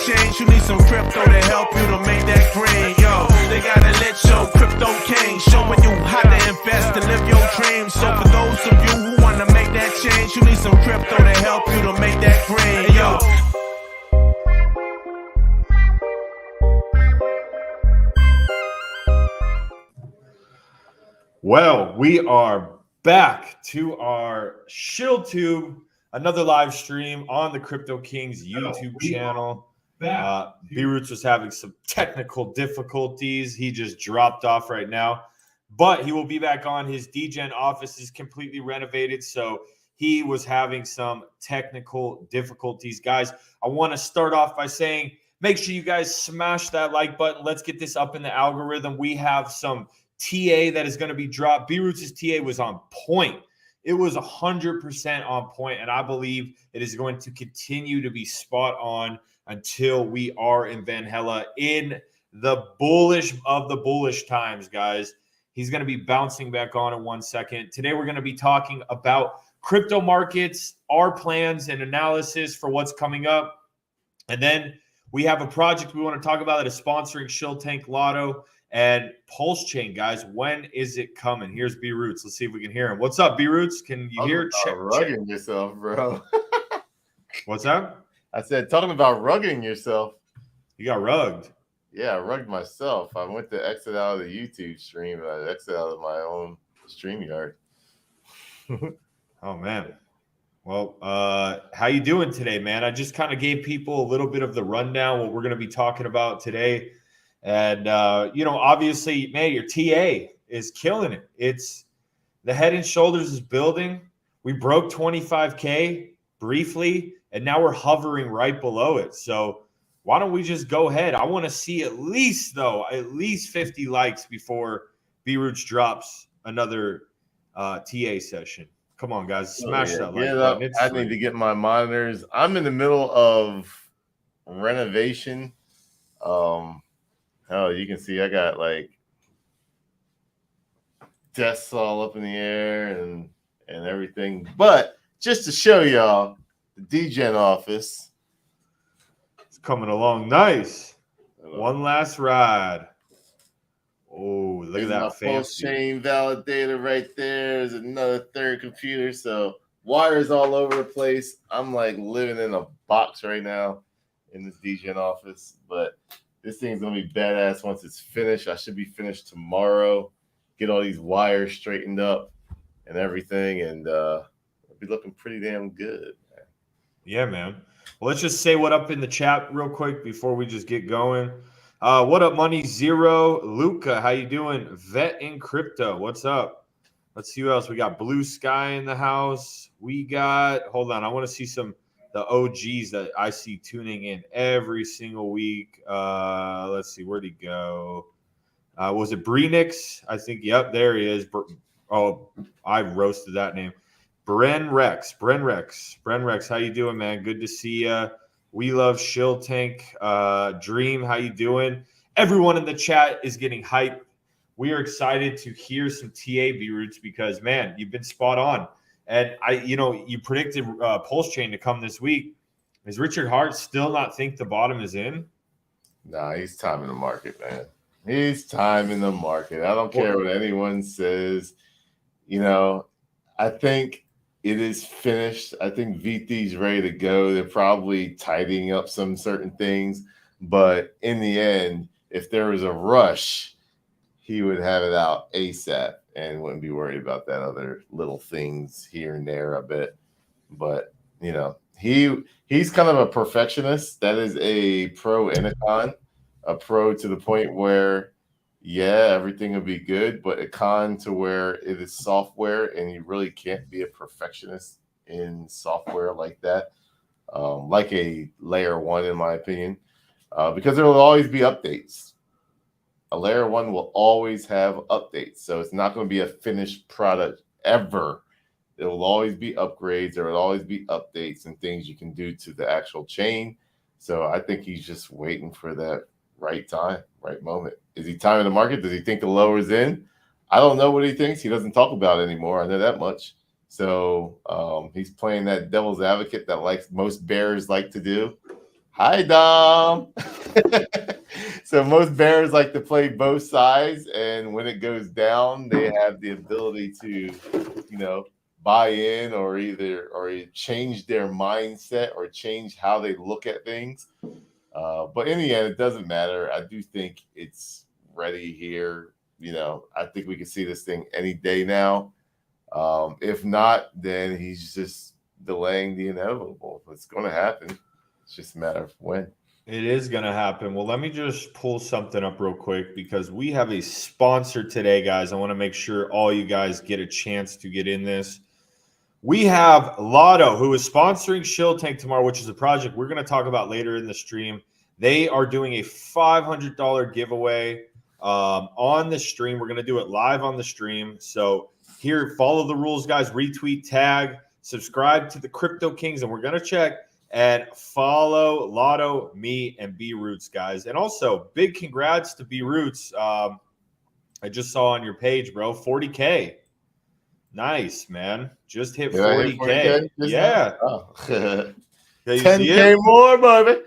change, you need some crypto to help you to make that green. Yo, they gotta let your Cryptokings showing you how to invest and live your dreams. So for those of you who wanna make that change, you need some crypto to help you to make that green. Yo. Well, we are back to our ShillTube, another live stream on the Cryptokings YouTube channel. B-Roots was having some technical difficulties. He just dropped off right now, but he will be back on. His DGen office is completely renovated, so he was having some technical difficulties. Guys, I want to start off by saying, make sure you guys smash that like button. Let's get this up in the algorithm. We have some TA that is going to be dropped. B-Roots' TA was on point. It was 100% on point, and I believe it is going to continue to be spot on until we are in Van Hella in the bullish of the bullish times, guys. He's going to be bouncing back on in 1 second. Today, we're going to be talking about crypto markets, our plans and analysis for what's coming up. And then we have a project we want to talk about that is sponsoring Shill Tank Lotto and Pulsechain, guys. When is it coming? Here's B-Roots. Let's see if we can hear him. What's up, B-Roots? Can you hear? Rugging yourself, bro. What's that? I said, talking about rugging yourself. You got rugged. Yeah, I rugged myself. I went to exit out of the YouTube stream. I exit out of my own StreamYard. Oh, man. Well, how you doing today, man? I just kind of gave people a little bit of the rundown, what we're going to be talking about today. And, obviously, man, your TA is killing it. It's the Head and Shoulders is building. We broke 25K briefly, and now we're hovering right below it. So why don't we just go ahead? I want to see at least 50 likes before B-Roots drops another TA session. Come on, guys. Smash that like button. I need to get my monitors. I'm in the middle of renovation. You can see I got like desks all up in the air and everything. But just to show y'all the DGen office. It's coming along nice. One last ride. Oh, look at that fancy Pulsechain validator right there. There's another third computer. So wires all over the place. I'm like living in a box right now in this DGen office. But this thing's going to be badass once it's finished. I should be finished tomorrow. Get all these wires straightened up and everything. And it'll be looking pretty damn good. Man. Yeah, man. Well, let's just say what up in the chat real quick before we just get going. What up, Money Zero? Luca, how you doing? Vet in Crypto, what's up? Let's see who else. We got Blue Sky in the house. We got, hold on, I want to see the OGs that I see tuning in every single week. Let's see, where'd he go? Was it Breenix? I think, yep, there he is. Oh, I roasted that name. Bren Rex, how you doing, man? Good to see you. We love Shill Tank. Dream, how you doing? Everyone in the chat is getting hyped. We are excited to hear some TA B-Roots because, man, you've been spot on. And you predicted Pulsechain to come this week. Is Richard Hart still not think the bottom is in? Nah, he's timing the market, man. He's timing the market. I don't care what anyone says. I think it is finished. I think VT's ready to go. They're probably tidying up some certain things. But in the end, if there was a rush, he would have it out ASAP and wouldn't be worried about that other little things here and there, I bet. But, he's kind of a perfectionist. That is a pro and a con. A pro to the point where, yeah, everything will be good, but a con to where it is software and you really can't be a perfectionist in software like that, like a layer one, in my opinion, because there will always be updates. A layer one will always have updates, so it's not going to be a finished product ever. There will always be upgrades. There will always be updates and things you can do to the actual chain. So I think he's just waiting for that right time, right moment. Is he timing the market? Does he think the lower is in? I don't know what he thinks. He doesn't talk about it anymore. I know that much. So he's playing that devil's advocate that most bears like to do. Hi, Dom. So most bears like to play both sides, and when it goes down, they have the ability to, buy in or either change their mindset or change how they look at things. But in the end, it doesn't matter. I do think it's ready here. I think we can see this thing any day now. If not, then he's just delaying the inevitable. It's going to happen. It's just a matter of when. It is going to happen. Well, let me just pull something up real quick because we have a sponsor today, guys. I want to make sure all you guys get a chance to get in this. We have Lotto, who is sponsoring Shill Tank tomorrow, which is a project we're going to talk about later in the stream. They are doing a $500 giveaway on the stream. We're going to do it live on the stream. So here, follow the rules, guys. Retweet, tag, subscribe to the Cryptokings, and we're going to check and follow Lotto, me, and B Roots, guys. And also, big congrats to B Roots. I just saw on your page, bro, 40K. Nice, man. Just hit 40K. Yeah. Oh. 10K more, baby.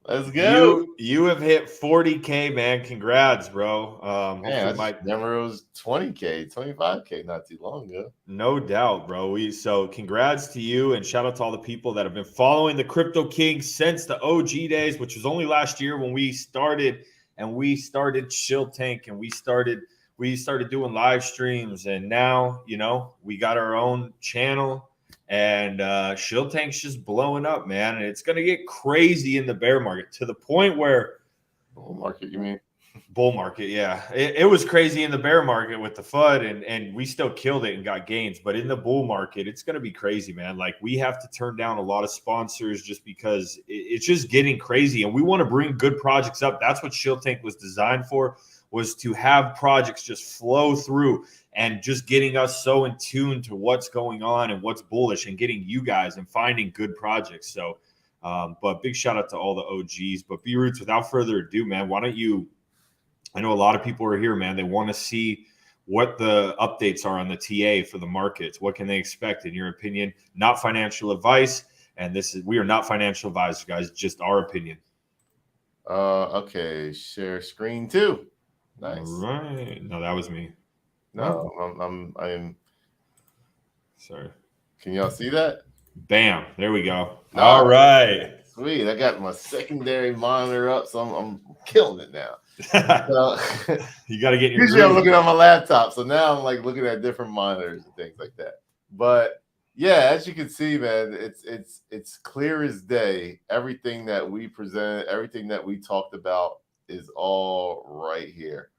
Let's go. You have hit 40K, man. Congrats, bro. Never was 20K, 25K not too long ago. No doubt, bro. So congrats to you, and shout out to all the people that have been following the Cryptokings since the OG days, which was only last year when we started Shill Tank, and we started doing live streams, and now we got our own channel. And Shill Tank's just blowing up, man. And it's going to get crazy in the bear market to the point where bull market, you mean? Bull market, yeah. It was crazy in the bear market with the FUD, and we still killed it and got gains. But in the bull market, it's going to be crazy, man. Like, we have to turn down a lot of sponsors just because it's just getting crazy. And we want to bring good projects up. That's what Shill Tank was designed for, was to have projects just flow through and just getting us so in tune to what's going on and what's bullish and getting you guys and finding good projects. So, but big shout out to all the OGs. But B Roots, without further ado, man, why don't you, I know a lot of people are here, man. They want to see what the updates are on the TA for the markets. What can they expect in your opinion? Not financial advice. And we are not financial advisors, guys, just our opinion. Okay. Share screen too. Nice. All right. No, that was me. No, I'm sorry. Can y'all see that? Bam. There we go. No. All right. Sweet. I got my secondary monitor up, so I'm killing it now. So, you got to get your usually I'm looking on my laptop, so now I'm like looking at different monitors and things like that. But yeah, as you can see, man, it's clear as day. Everything that we presented, everything that we talked about is all right here.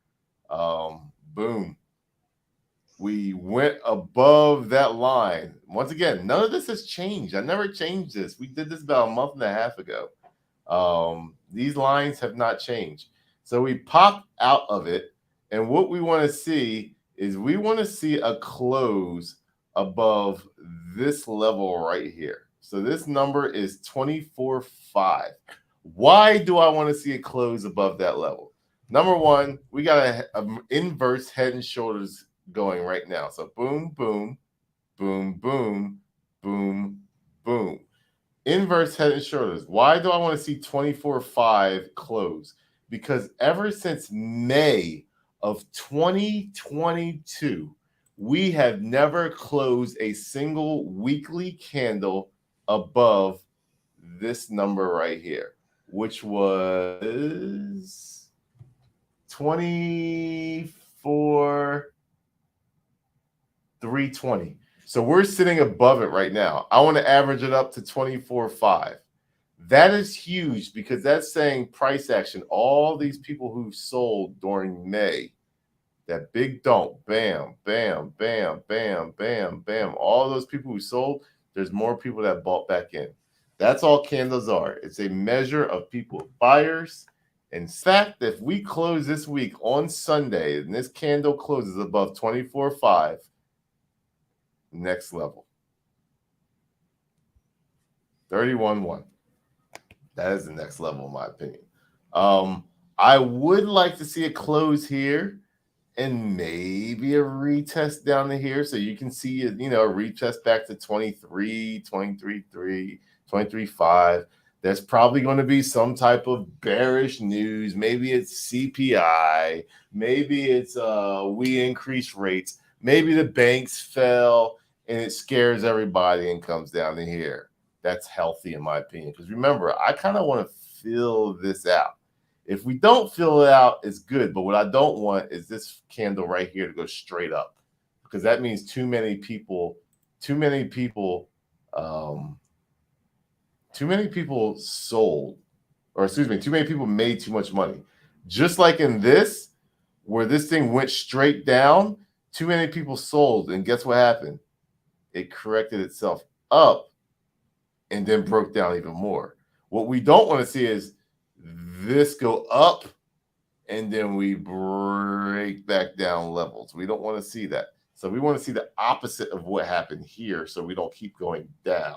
Boom. We went above that line. Once again, none of this has changed. I never changed this. We did this about a month and a half ago. These lines have not changed. So we popped out of it. And what we want to see is we want to see a close above this level right here. So this number is 24.5. Why do I want to see a close above that level? Number one, we got an inverse head and shoulders going right now. So boom, boom, boom, boom, boom, boom. Inverse head and shoulders. Why do I want to see 24.5 close? Because ever since May of 2022, we have never closed a single weekly candle above this number right here, which was 24,320. So we're sitting above it right now. I want to average it up to 24.5. That is huge because that's saying price action. All these people who sold during May, that big dump, bam, bam, bam, bam, bam, bam. All those people who sold, there's more people that bought back in. That's all candles are. It's a measure of people, buyers. In fact, if we close this week on Sunday and this candle closes above 24.5, next level. 31.1. That is the next level, in my opinion. I would like to see a close here and maybe a retest down to here so you can see a retest back to 23, 23.3, 23.5. There's probably going to be some type of bearish news. Maybe it's CPI. Maybe it's we increase rates. Maybe the banks fell and it scares everybody and comes down to here. That's healthy in my opinion. Because remember, I kind of want to fill this out. If we don't fill it out, it's good. But what I don't want is this candle right here to go straight up, because that means too many people sold, or excuse me, too many people made too much money. Just like in this, where this thing went straight down, too many people sold. And guess what happened? It corrected itself up and then broke down even more. What we don't want to see is this go up and then we break back down levels. We don't want to see that. So we want to see the opposite of what happened here, so we don't keep going down.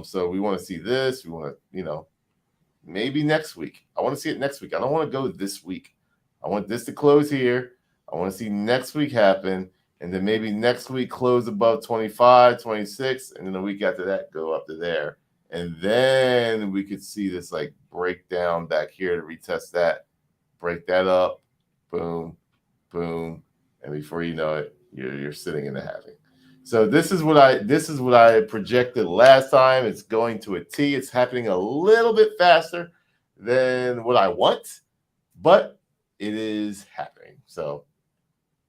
So we want to see this. We want to, maybe next week. I want to see it next week. I don't want to go this week. I want this to close here. I want to see next week happen. And then maybe next week close above 25, 26. And then the week after that, go up to there. And then we could see this like break down back here to retest that. Break that up. Boom, boom. And before you know it, you're sitting in the halving. So this is what I projected last time. It's going to a T. It's happening a little bit faster than what I want, but it is happening. So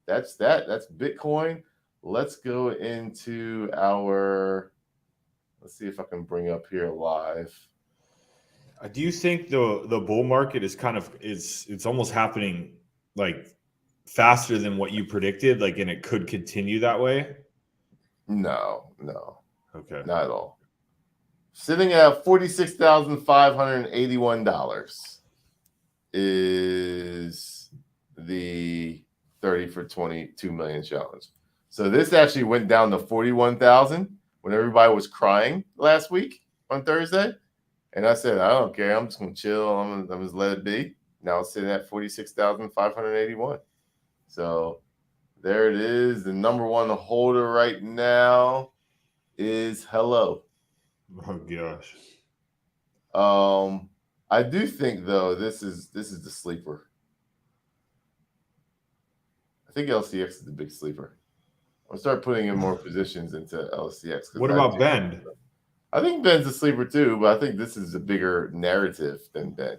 that's that. That's Bitcoin. Let's go into our. Let's see if I can bring up here live. Do you think the bull market is it's almost happening like faster than what you predicted, like, and it could continue that way? No. Okay. Not at all. Sitting at $46,581 is the 30 for 22 million challenge. So this actually went down to 41,000 when everybody was crying last week on Thursday. And I said, I don't care. I'm just going to chill. I'm just let it be. Now it's sitting at 46,581. So there it is. The number one holder right now is Hello. Oh gosh. I do think though this is the sleeper. I think LCX is the big sleeper. I'll start putting in more positions into LCX. What about Bend? I think Ben's a sleeper too, but I think this is a bigger narrative than Ben.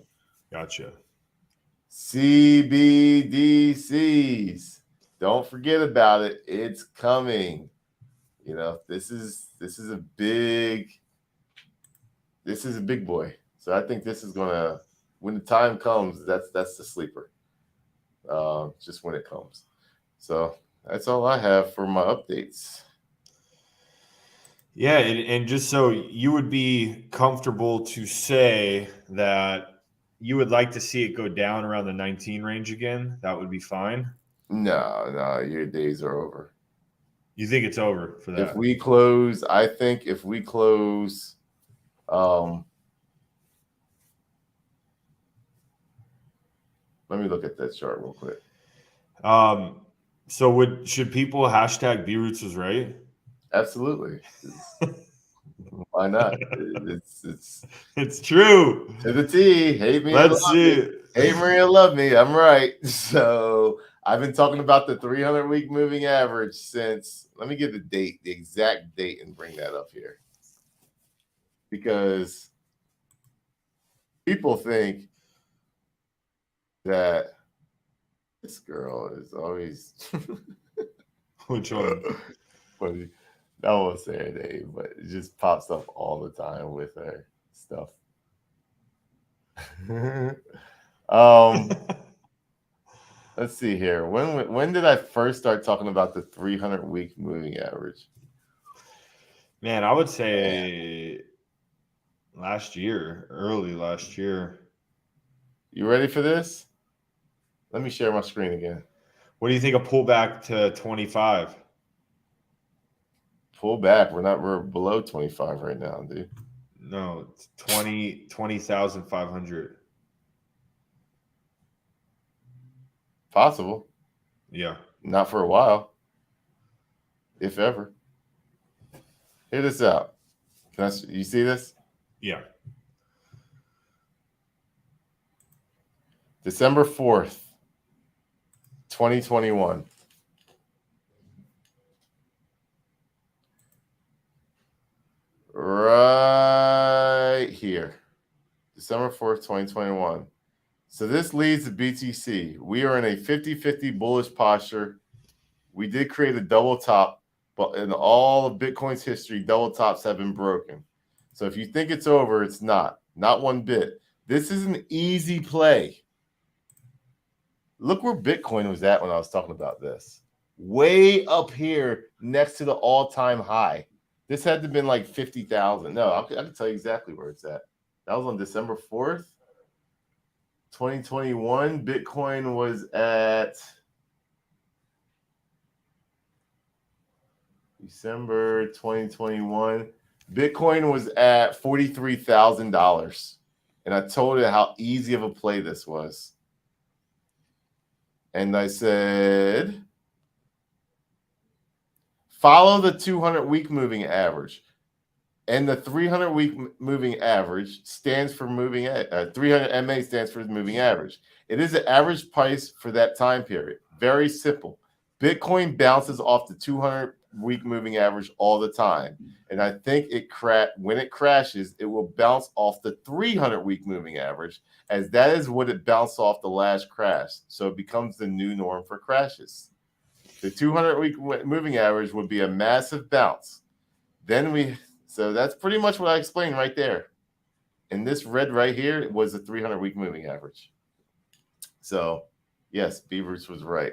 Gotcha. CBDCs. Don't forget about it. It's coming. This is a big boy. So I think this is gonna, when the time comes, that's the sleeper. Just when it comes. So that's all I have for my updates. Yeah, and just so you would be comfortable to say that you would like to see it go down around the 19 range again, that would be fine. No, your days are over. You think it's over for that? If we close, let me look at that chart real quick. So should people hashtag Brootswasright? Absolutely. Why not? It's true. To the T. Hate me. Let's see. Hate me or love me. I'm right. So I've been talking about the 300-week moving average since. Let me get the exact date, and bring that up here, because people think that this girl is always. Which one? Funny. I won't say her name, but it just pops up all the time with her stuff. Let's see here. When did I first start talking about the 300-week moving average? Man, I would say early last year. You ready for this? Let me share my screen again. What do you think of pullback to 25? Pull back. We're below 25 right now, dude. No, it's 20,500. Possible. Yeah. Not for a while. If ever. Hear this out. You see this? Yeah. December 4th, 2021. Right here. December 4th, 2021. So this leads to BTC. We are in a 50-50 bullish posture. We did create a double top, but in all of Bitcoin's history, double tops have been broken. So if you think it's over, it's not. Not one bit. This is an easy play. Look where Bitcoin was at when I was talking about this. Way up here next to the all-time high. This had to have been like 50,000. No, I can tell you exactly where it's at. That was on December 4th, 2021. Bitcoin was at December 2021. Bitcoin was at $43,000. And I told it how easy of a play this was. And I said, follow the 200-week moving average. And the 300-week moving average stands for 300 MA stands for moving average. It is the average price for that time period. Very simple. Bitcoin bounces off the 200-week moving average all the time. And I think when it crashes, it will bounce off the 300-week moving average, as that is what it bounced off the last crash. So it becomes the new norm for crashes. The 200-week moving average would be a massive bounce. So that's pretty much what I explained right there. And this red right here was the 300-week moving average. So, yes, B-Roots was right.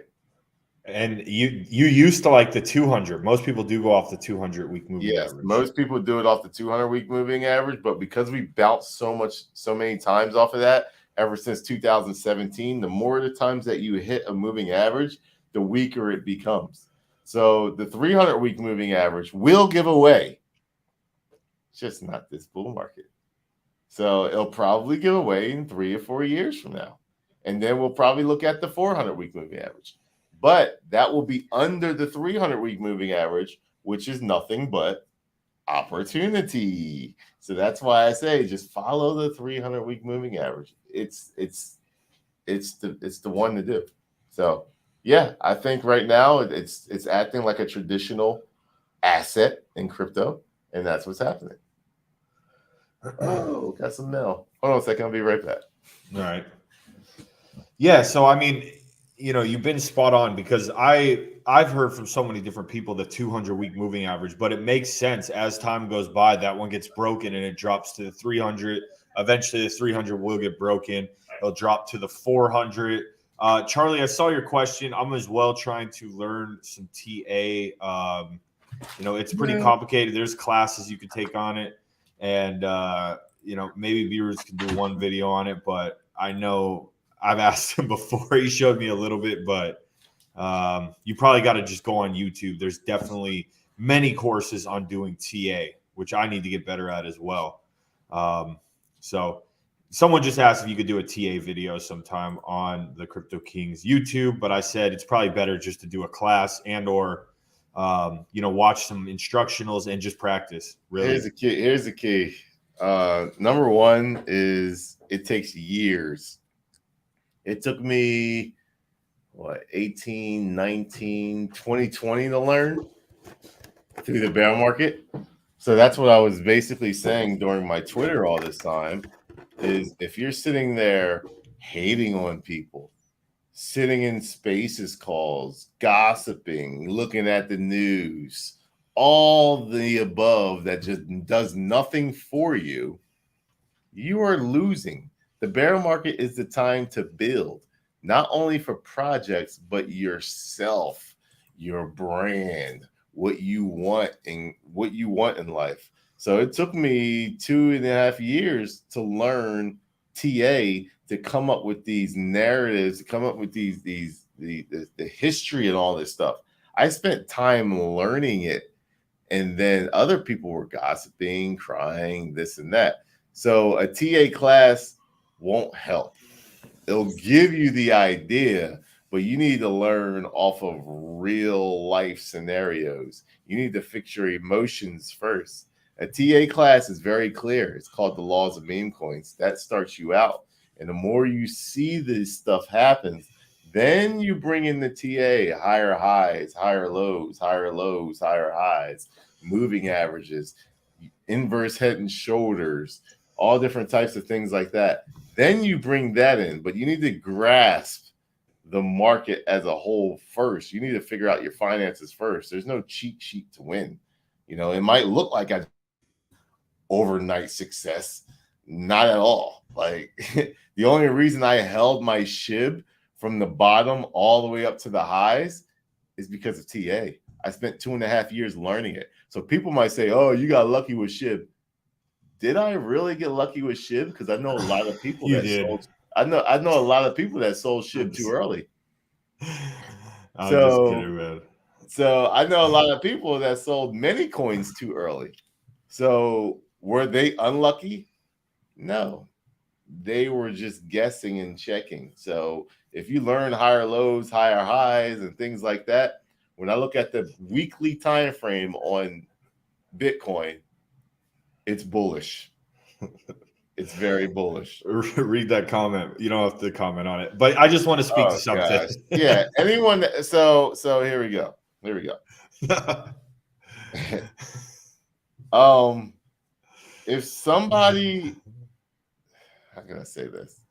And you used to like the 200. Most people do go off the 200-week moving average. Yes, most people do it off the 200-week moving average, but because we bounced so many times off of that ever since 2017, the more the times that you hit a moving average, the weaker it becomes. So the 300-week moving average will give away. Just not this bull market. So it'll probably give away in 3 or 4 years from now. And then we'll probably look at the 400-week moving average. But that will be under the 300-week moving average, which is nothing but opportunity. So that's why I say just follow the 300-week moving average. It's the one to do. So yeah, I think right now it's acting like a traditional asset in crypto, and that's what's happening. Oh, got some mail. Hold on a second. I'll be right back. All right. Yeah. So, I mean, you've been spot on, because I've heard from so many different people the 200-week moving average, but it makes sense as time goes by. That one gets broken and it drops to the 300. Eventually, the 300 will get broken. It'll drop to the 400. Charlie, I saw your question. I'm as well trying to learn some TA. It's pretty complicated. There's classes you could take on it. And, maybe viewers can do one video on it, but I know I've asked him before. He showed me a little bit, but you probably got to just go on YouTube. There's definitely many courses on doing TA, which I need to get better at as well. So someone just asked if you could do a TA video sometime on the Cryptokings YouTube, but I said it's probably better just to do a class and or watch some instructionals and just practice. Really, here's the key. Number one is it takes years. It took me 18, 19, 2020 to learn through the bear market. So that's what I was basically saying during my Twitter all this time, is if you're sitting there hating on people, sitting in spaces calls, gossiping, looking at the news, all the above that just does nothing for you, you are losing. The bear market is the time to build, not only for projects, but yourself, your brand, what you want in life. So it took me 2.5 years to learn TA, to come up with these narratives, to come up with the history and all this stuff. I spent time learning it, and then other people were gossiping, crying, this and that. So a TA class won't help. It'll give you the idea, but you need to learn off of real life scenarios. You need to fix your emotions first. A TA class is very clear. It's called the laws of meme coins. That starts you out. And the more you see this stuff happen, then you bring in the TA, higher highs, higher lows, higher lows, higher highs, moving averages, inverse head and shoulders, all different types of things like that. Then you bring that in, but you need to grasp the market as a whole first. You need to figure out your finances first. There's no cheat sheet to win. You know, it might look like a overnight success, not at all. Like the only reason I held my SHIB from the bottom all the way up to the highs is because of TA. I spent 2.5 years learning it. So people might say, oh, you got lucky with SHIB. Did I really get lucky with SHIB? Because I know a lot of people that sold. I know a lot of people that sold SHIB too early. I'm just kidding, man. So I know a lot of people that sold many coins too early. So were they unlucky? No, they were just guessing and checking. So if you learn higher lows, higher highs, and things like that, when I look at the weekly time frame on Bitcoin, it's bullish. It's very bullish. Read that comment. You don't have to comment on it, but I just want to speak to something. Gosh. Yeah. Anyone. So here we go. If somebody, how can I say this?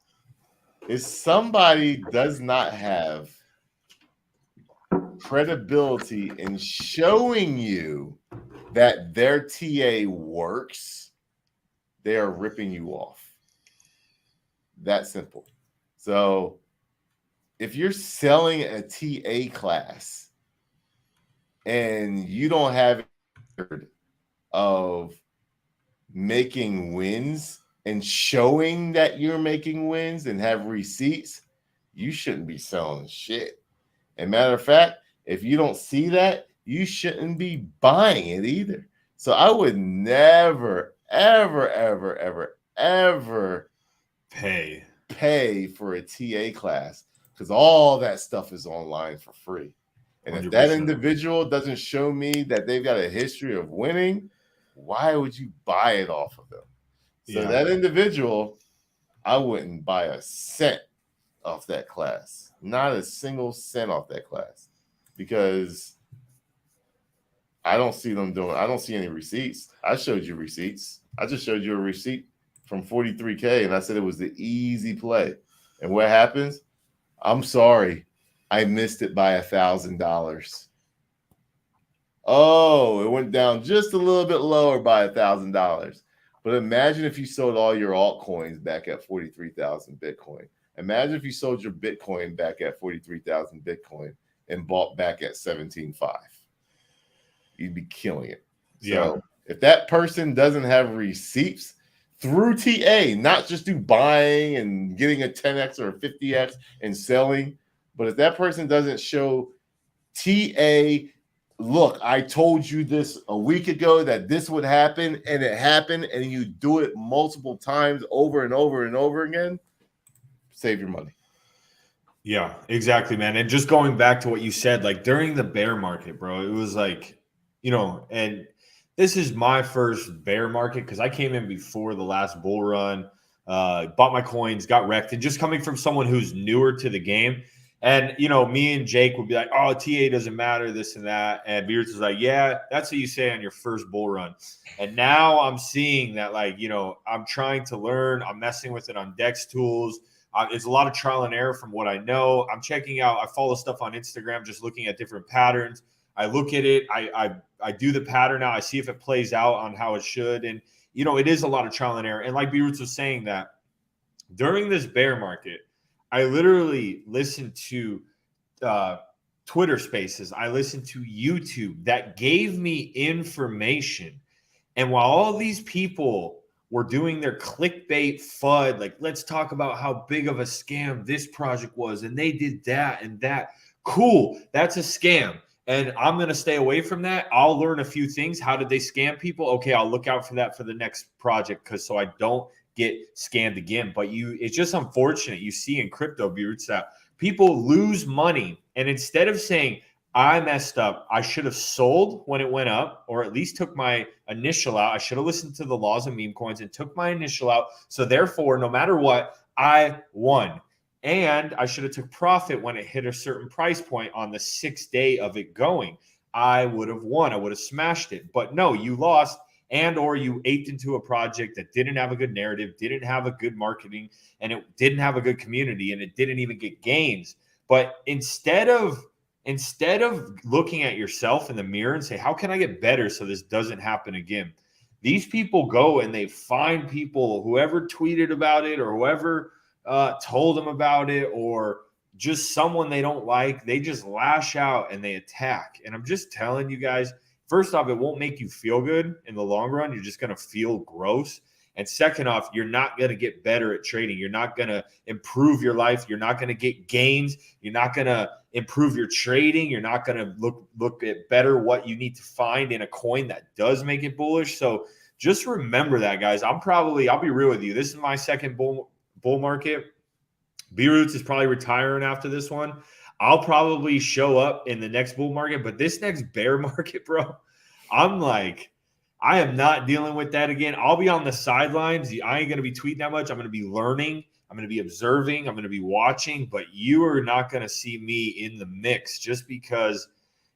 If somebody does not have credibility in showing you that their TA works, they are ripping you off. That simple. So if you're selling a TA class and you don't have of making wins and showing that you're making wins and have receipts, you shouldn't be selling shit. And matter of fact, if you don't see that, you shouldn't be buying it either. So I would never, ever, ever, ever, ever pay for a TA class, because all that stuff is online for free. And 100%. If that individual doesn't show me that they've got a history of winning, why would you buy it off of them? So that individual, I wouldn't buy a cent off that class. Not a single cent off that class. Because I don't see them doing, I don't see any receipts. I showed you receipts. I just showed you a receipt from 43K, and I said it was the easy play. And what happens? I'm sorry, I missed it by $1,000. Oh, it went down just a little bit lower by $1,000. But imagine if you sold all your altcoins back at 43,000 Bitcoin. Imagine if you sold your Bitcoin back at 43,000 Bitcoin and bought back at 17.5. You'd be killing it. So if that person doesn't have receipts through TA, not just do buying and getting a 10x or a 50x and selling, but if that person doesn't show TA, look, I told you this a week ago that this would happen, and it happened, and you do it multiple times over and over and over again, save your money. Yeah, exactly, man. And just going back to what you said, like during the bear market, bro, it was like, and this is my first bear market because I came in before the last bull run, bought my coins, got wrecked, and just coming from someone who's newer to the game. And, me and Jake would be like, oh, TA doesn't matter, this and that. And Beards was like, yeah, that's what you say on your first bull run. And now I'm seeing that, like, I'm trying to learn. I'm messing with it on Dex tools. It's a lot of trial and error from what I know. I'm checking out. I follow stuff on Instagram, just looking at different patterns. I look at it. I do the pattern now. I see if it plays out on how it should. And, it is a lot of trial and error. And like Beards was saying that during this bear market, I literally listened to Twitter Spaces. I listened to YouTube that gave me information. And while all these people were doing their clickbait FUD, like, let's talk about how big of a scam this project was, and they did that and that. Cool, that's a scam. And I'm going to stay away from that. I'll learn a few things. How did they scam people? Okay, I'll look out for that for the next project, so I don't get scammed again. But it's just unfortunate. You see in crypto, Beards, that people lose money, and instead of saying, I messed up, I should have sold when it went up, or at least took my initial out. I should have listened to the laws of meme coins and took my initial out. So therefore, no matter what, I won. And I should have took profit when it hit a certain price point on the 6th day of it going. I would have won. I would have smashed it. But no, you lost, and or you aped into a project that didn't have a good narrative, didn't have a good marketing, and it didn't have a good community, and it didn't even get gains. But instead of looking at yourself in the mirror and say, how can I get better so this doesn't happen again? These people go and they find people, whoever tweeted about it or whoever told them about it, or just someone they don't like. They just lash out and they attack. And I'm just telling you guys, first off, it won't make you feel good in the long run. You're just going to feel gross. And second off, you're not going to get better at trading. You're not going to improve your life. You're not going to get gains. You're not going to improve your trading. You're not going to look at better what you need to find in a coin that does make it bullish. So just remember that, guys. I'll be real with you. This is my second bull market. B-Roots is probably retiring after this one. I'll probably show up in the next bull market, but this next bear market, bro, I am not dealing with that again. I'll be on the sidelines. I ain't going to be tweeting that much. I'm going to be learning. I'm going to be observing. I'm going to be watching, but you are not going to see me in the mix just because,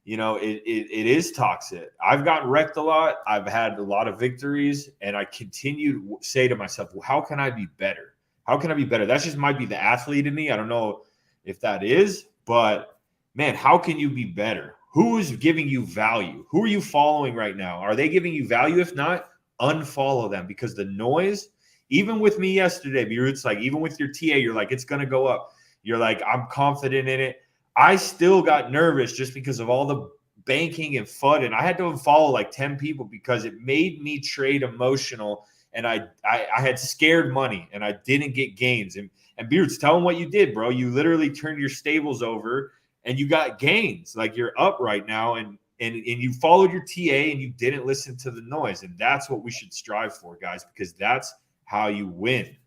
it is toxic. I've gotten wrecked a lot. I've had a lot of victories, and I continue to say to myself, well, how can I be better? How can I be better? That just might be the athlete in me. I don't know if that is, but man, how can you be better? Who is giving you value? Who are you following right now? Are they giving you value? If not, unfollow them, because the noise, even with me yesterday, B-Roots, like even with your TA, you're like, it's going to go up. You're like, I'm confident in it. I still got nervous just because of all the banking and FUD. And I had to unfollow like 10 people because it made me trade emotional. And I had scared money and I didn't get gains. And B-Roots, tell them what you did, bro. You literally turned your stables over and you got gains. Like you're up right now, and you followed your TA and you didn't listen to the noise. And that's what we should strive for, guys, because that's how you win.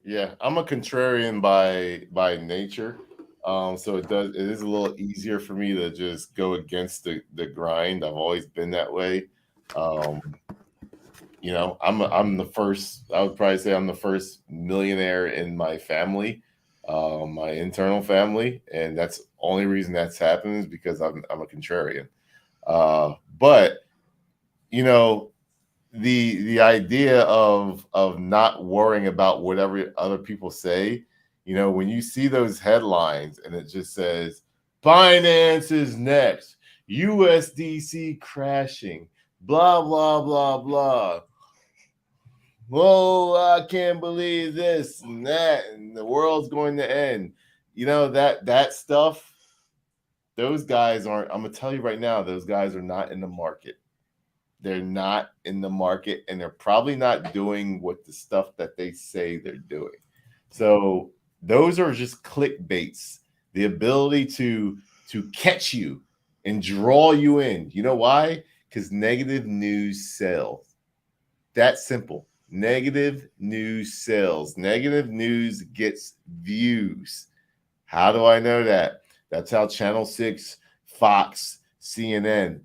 Yeah, I'm a contrarian by nature. So it is a little easier for me to just go against the grind. I've always been that way. I'm the first, I would probably say I'm the first millionaire in my family, my internal family. And that's the only reason that's happened is because I'm a contrarian. But the idea of not worrying about whatever other people say, when you see those headlines and it just says Binance is next, USDC crashing, blah, blah, blah, blah. Whoa, I can't believe this and that, and the world's going to end. That stuff, those guys aren't, I'm going to tell you right now, those guys are not in the market. They're not in the market, and they're probably not doing what the stuff that they say they're doing. So those are just clickbaits, the ability to catch you and draw you in. You know why? Because negative news sells. That's simple. Negative news sells. Negative news gets views. How do I know that? That's how Channel 6, Fox, CNN,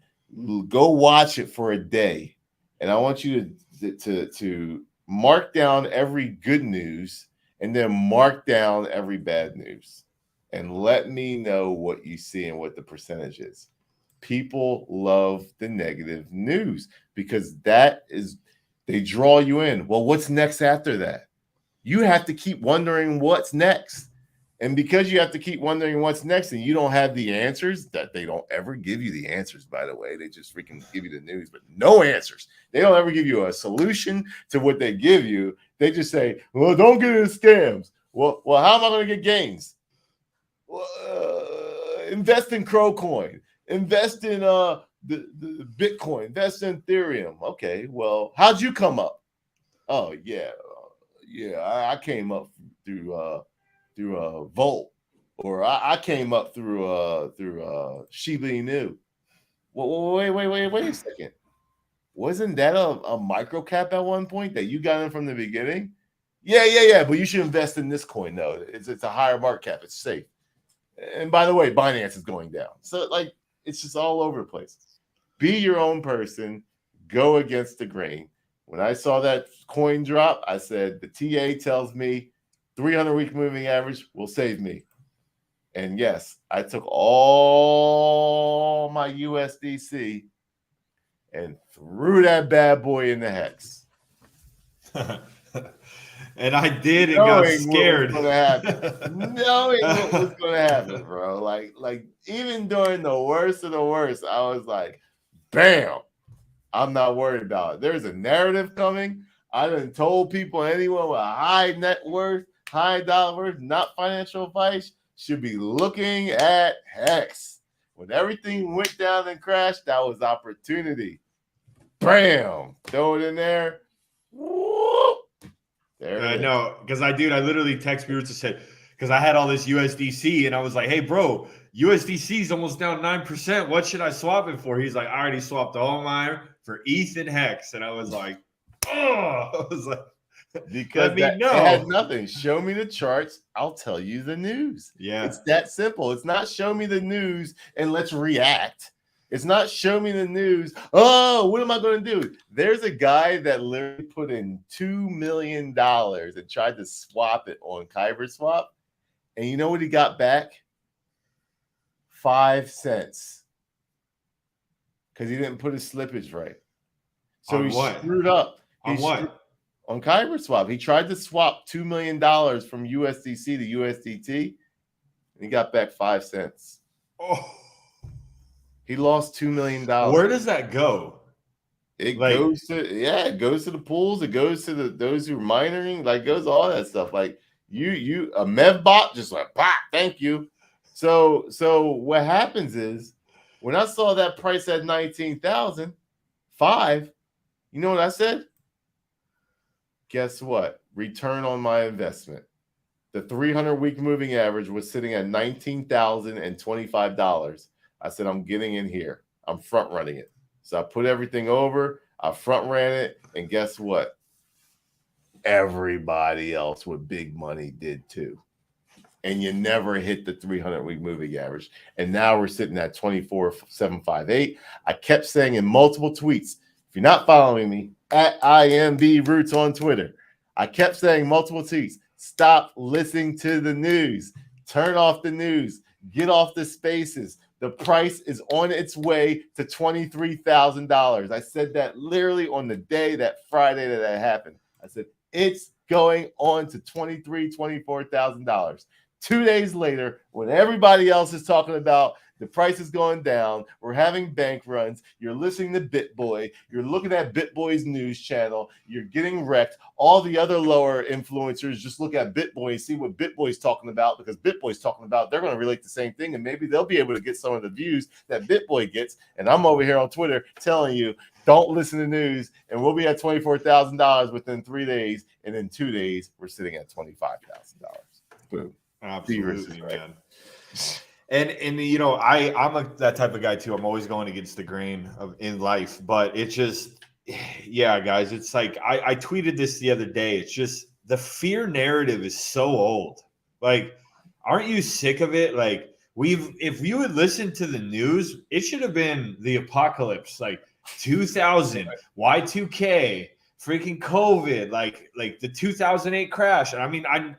go watch it for a day. And I want you to mark down every good news and then mark down every bad news. And let me know what you see and what the percentage is. People love the negative news because they draw you in. Well, what's next after that? You have to keep wondering what's next. And because you have to keep wondering what's next and you don't have the answers, that they don't ever give you the answers, by the way. They just freaking give you the news, but no answers. They don't ever give you a solution to what they give you. They just say, well, don't get into scams. Well, how am I going to get gains? Invest in Crowcoin. Invest in the Bitcoin. Invest in Ethereum. Okay, well, how'd you come up? Oh, yeah, I came up through Volt, or I came up through Shiba Inu. Well, wait a second. Wasn't that a micro cap at one point that you got in from the beginning? Yeah. But you should invest in this coin. No, it's a higher market cap. It's safe. And by the way, Binance is going down. So it's just all over the place. Be your own person. Go against the grain. When I saw that coin drop, I said the TA tells me 300-week moving average will save me. And yes, I took all my USDC and threw that bad boy in the hex. And I did and got scared. Knowing what was going to happen, bro. Like even during the worst of the worst, I was like, bam, I'm not worried about it. There's a narrative coming. I done told people anyone with a high net worth, high dollar worth, not financial advice, should be looking at Hex. When everything went down and crashed, that was opportunity. Bam! Throw it in there. Whoop. There I know, because I literally text Broots and said, because I had all this USDC and I was like, hey, bro, USDC is almost down 9%. What should I swap it for? He's like, I already swapped all mine for ETH and Hex. And I was like, oh, I was like, because it had nothing. Show me the charts. I'll tell you the news. Yeah. It's that simple. It's not show me the news and let's react. It's not show me the news. Oh, what am I going to do? There's a guy that literally put in $2 million and tried to swap it on Kyber Swap. And you know what he got back? 5 cents. Because he didn't put his slippage right. So on he what? screwed up. On what? On Kyber Swap. He tried to swap $2 million from USDC to USDT. And he got back 5 cents. Oh. He lost $2 million. Where does that go? It goes to the pools. It goes to those who are minoring. Like goes to all that stuff. Like you a Mev bot just like pop. Thank you. So what happens is when I saw that price at 19,005, you know what I said? Guess what? Return on my investment. The 300-week moving average was sitting at $19,025. I said, I'm getting in here. I'm front running it. So I put everything over. I front ran it. And guess what? Everybody else with big money did too. And you never hit the 300-week moving average. And now we're sitting at 24,758. I kept saying in multiple tweets, if you're not following me, at IMB Roots on Twitter, I kept saying multiple tweets, stop listening to the news. Turn off the news. Get off the spaces. The price is on its way to $23,000. I said that literally on the day, that Friday that happened. I said, it's going on to $23,000, $24,000. 2 days later, when everybody else is talking about the price is going down, we're having bank runs, you're listening to BitBoy, you're looking at BitBoy's news channel, you're getting wrecked. All the other lower influencers just look at BitBoy and see what BitBoy's talking about, because BitBoy's talking about, they're going to relate the same thing, and maybe they'll be able to get some of the views that BitBoy gets. And I'm over here on Twitter telling you, don't listen to news, and we'll be at $24,000 within 3 days, and in 2 days, we're sitting at $25,000. Boom. Absolutely, man. And you know, I'm that type of guy too. I'm always going against the grain in life, but it's just, yeah, guys, it's like I tweeted this the other day. It's just the fear narrative is so old. Like, aren't you sick of it? Like, if you would listen to the news, it should have been the apocalypse, like 2000, Y2K, freaking COVID, like the 2008 crash. And I mean, I'm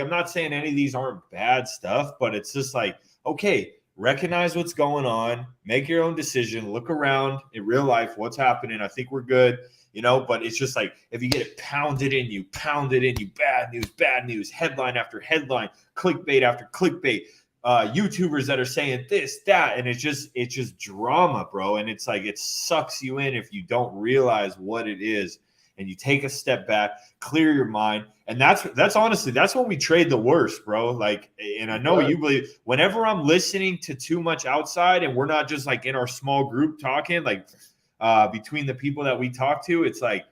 not saying any of these aren't bad stuff, but it's just like, okay, recognize what's going on, make your own decision, look around in real life, what's happening. I think we're good, you know, but it's just like, if you get it pounded in you, bad news, headline after headline, clickbait after clickbait, YouTubers that are saying this, that, and it's just drama, bro. And it's like, it sucks you in if you don't realize what it is. And you take a step back, clear your mind. And that's honestly, that's when we trade the worst, bro. Like, and I know you believe, whenever I'm listening to too much outside and we're not just like in our small group talking, like between the people that we talk to, it's like,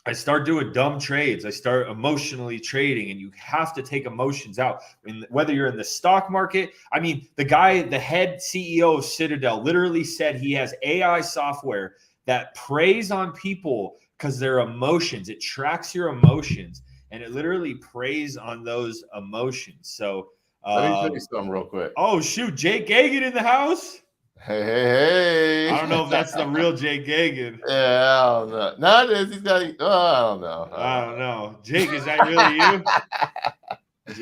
I start doing dumb trades. I start emotionally trading, and you have to take emotions out. And whether you're in the stock market, I mean, the head CEO of Citadel literally said he has AI software that preys on people because their emotions, it tracks your emotions, and it literally preys on those emotions. So let me tell you something real quick. Oh shoot, Jake Gagan in the house. Hey. I don't know if that's the real Jake Gagan. Yeah, I don't know. No, it is. He's got. Oh, I don't know. I don't know. Jake, is that really you?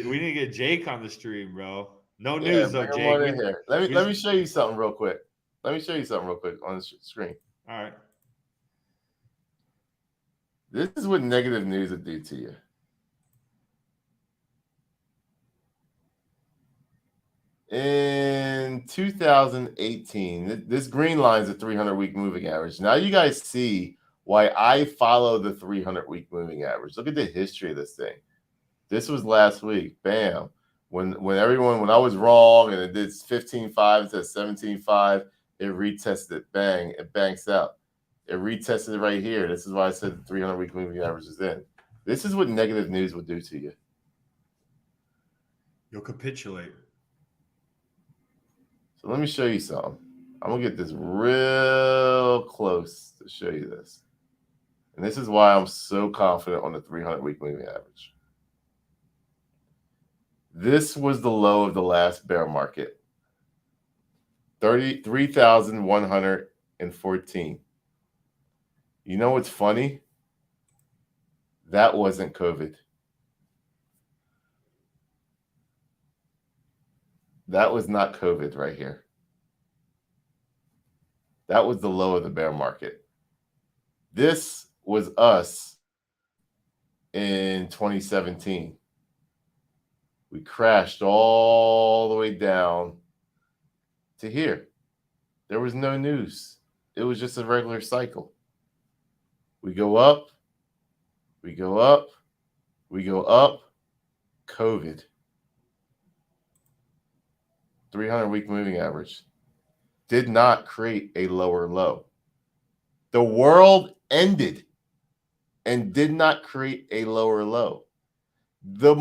to get Jake on the stream, bro. No Yeah, news though, bring him on in Jake. here. Let me show you something real quick. Let me show you something real quick on the screen. All right. This is what negative news would do to you. In 2018, this green line is a 300-week moving average. Now you guys see why I follow the 300-week moving average. Look at the history of this thing. This was last week. Bam. When I was wrong and it did 15.5 instead of 17.5, it retested it. Bang. It banks out. It retested it right here. This is why I said the 300-week moving average is in. This is what negative news would do to you. You'll capitulate. So let me show you something. I'm going to get this real close to show you this. And this is why I'm so confident on the 300-week moving average. This was the low of the last bear market. 33,114. You know what's funny? That wasn't COVID. That was not COVID right here. That was the low of the bear market. This was us in 2017. We crashed all the way down to here. There was no news. It was just a regular cycle. We go up, we go up, we go up. COVID. 300-week moving average did not create a lower low. The world ended and did not create a lower low. The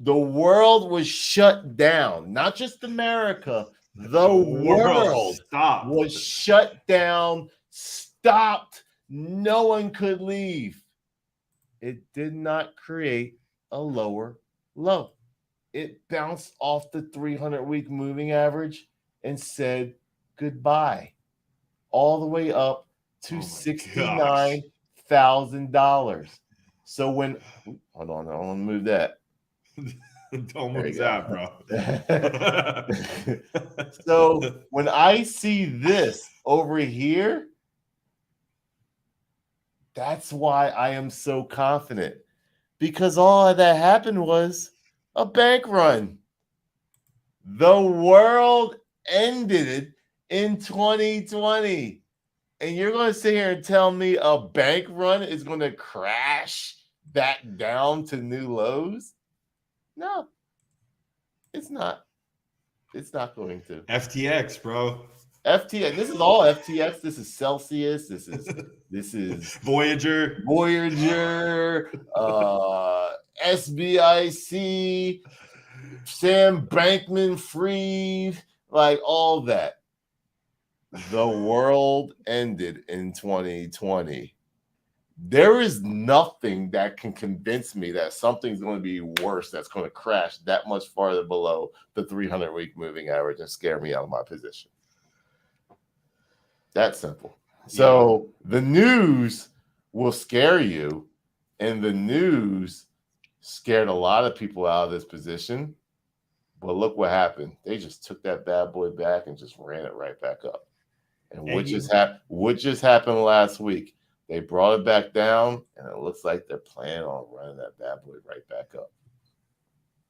world was shut down, not just America. The world was shut down, stopped. No one could leave. It did not create a lower low. It bounced off the 300-week moving average and said goodbye, all the way up to $69,000. So when hold on, I want to move that. Don't move that, bro. So when I see this over here, that's why I am so confident, because all that happened was a bank run. The world ended it in 2020. And you're going to sit here and tell me a bank run is going to crash back down to new lows? No, it's not. It's not going to. FTX, bro. FTX. This is all FTX. This is Celsius. This is Voyager, SBIC, Sam Bankman-Fried, like all that. The world ended in 2020. There is nothing that can convince me that something's going to be worse that's going to crash that much farther below the 300-week moving average and scare me out of my position. That simple. So the news will scare you, and the news scared a lot of people out of this position. But look what happened. They just took that bad boy back and just ran it right back up. And what just happened last week? They brought it back down, and it looks like they're planning on running that bad boy right back up.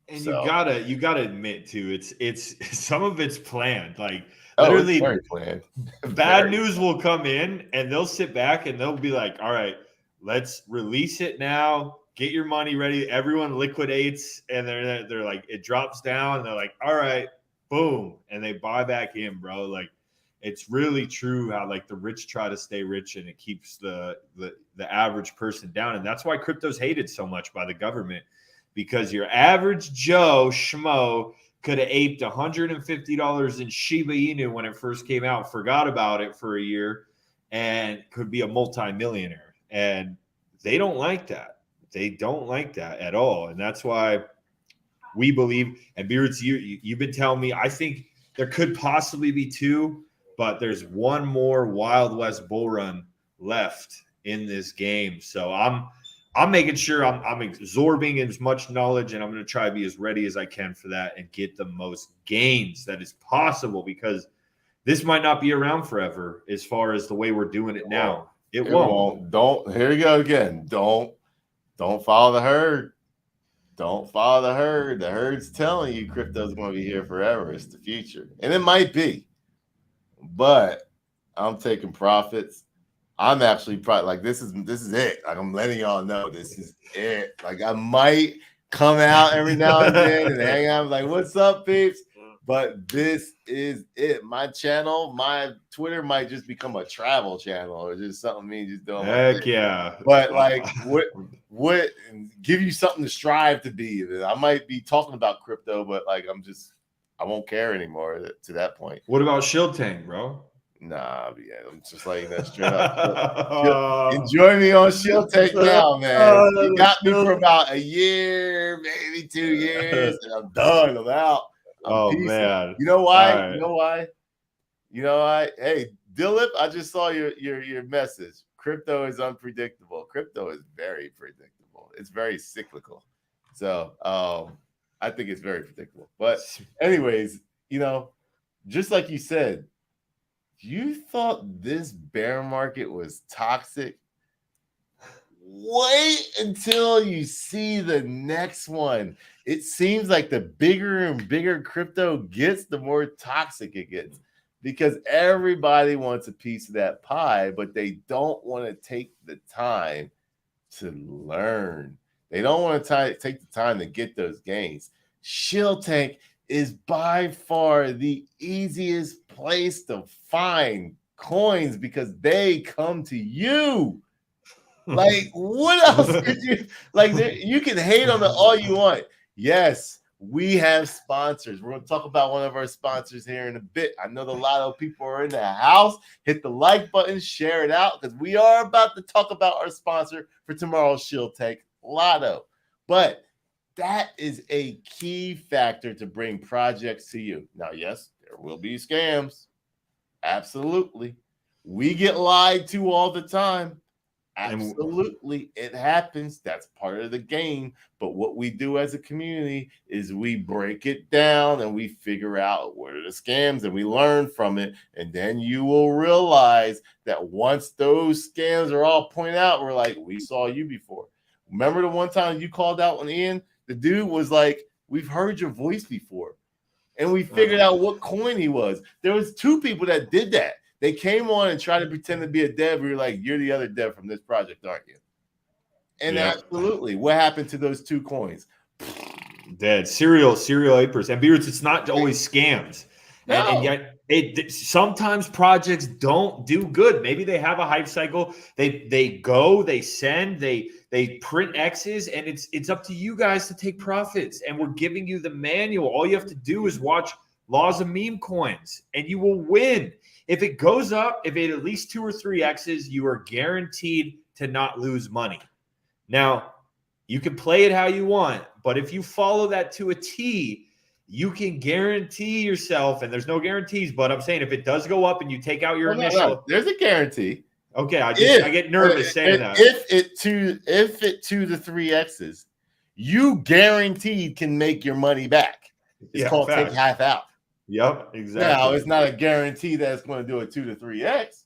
And so, you gotta admit too, it's some of it's planned. Like literally, very planned. Bad news will come in, and they'll sit back and they'll be like, "All right, let's release it now. Get your money ready." Everyone liquidates, and they're like, it drops down, and they're like, "All right, boom," and they buy back in, bro. Like, it's really true how like the rich try to stay rich, and it keeps the average person down, and that's why crypto's hated so much by the government, because your average Joe Schmo could have aped $150 in Shiba Inu when it first came out, forgot about it for a year, and could be a multimillionaire. And they don't like that. They don't like that at all. And that's why we believe, and Beards, you've been telling me, I think there could possibly be two, but there's one more Wild West bull run left in this game. So I'm making sure I'm absorbing as much knowledge, and I'm going to try to be as ready as I can for that and get the most gains that is possible, because this might not be around forever as far as the way we're doing it now. It won't. Don't. Here we go again. Don't follow the herd. Don't follow the herd. The herd's telling you crypto's going to be here forever. It's the future, and it might be. But I'm taking profits. I'm actually probably like this is it. Like I'm letting y'all know this is it. Like I might come out every now and then and hang out like, what's up, peeps? But this is it. My channel, my Twitter might just become a travel channel or just something me just doing. Heck yeah. But like what give you something to strive to be. I might be talking about crypto, but like I won't care anymore to that point. What about Shield Tank, bro? Nah, yeah, I'm just letting that straight up. Enjoy me on Shield Tank now, man. You got me for about a year, maybe 2 years, and I'm done. I'm out. Man. You know why? Right. You know why? Hey, Dilip, I just saw your message. Crypto is unpredictable. Crypto is very predictable. It's very cyclical. So I think it's very predictable. But anyways, just like you said, you thought this bear market was toxic? Wait until you see the next one. It seems like the bigger and bigger crypto gets, the more toxic it gets, because everybody wants a piece of that pie, but they don't want to take the time to learn. They don't want to take the time to get those gains. Shield Tank is by far the easiest place to find coins because they come to you. Like, what else could you like? You can hate on it all you want. Yes, we have sponsors. We're going to talk about one of our sponsors here in a bit. I know the Lotto people are in the house. Hit the like button, share it out, because we are about to talk about our sponsor for tomorrow's Shield Tank, Lotto. But that is a key factor to bring projects to you. Now, yes, there will be scams. Absolutely. We get lied to all the time. Absolutely. It happens. That's part of the game. But what we do as a community is we break it down and we figure out what are the scams and we learn from it. And then you will realize that once those scams are all pointed out, we're like, we saw you before. Remember the one time you called out on Ian? The dude was like, we've heard your voice before. And we figured out what coin he was. There was 2 people that did that. They came on and tried to pretend to be a dev. We were like, you're the other dev from this project, aren't you? And absolutely. What happened to those 2 coins? Dead. Serial apers. And Beards, it's not always scams. No. And yet sometimes projects don't do good. Maybe they have a hype cycle. They go, they send, they print X's, and it's up to you guys to take profits. And we're giving you the manual. All you have to do is watch Laws of Meme Coins, and you will win. If it goes up, if it at least 2 or 3 X's, you are guaranteed to not lose money. Now, you can play it how you want, but if you follow that to a T, you can guarantee yourself, and there's no guarantees, but I'm saying if it does go up and you take out your initial. No, there's a guarantee. Okay, I get nervous saying that. If it to the 3 X's, you guaranteed can make your money back. It's called take half out. Yep, exactly. Now, it's not a guarantee that it's going to do a 2 to 3x,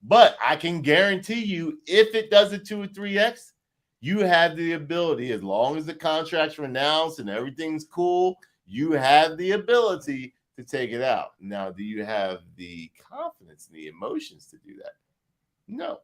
but I can guarantee you if it does a 2 or 3x, you have the ability, as long as the contract's renounced and everything's cool, you have the ability to take it out. Now, do you have the confidence and the emotions to do that? No.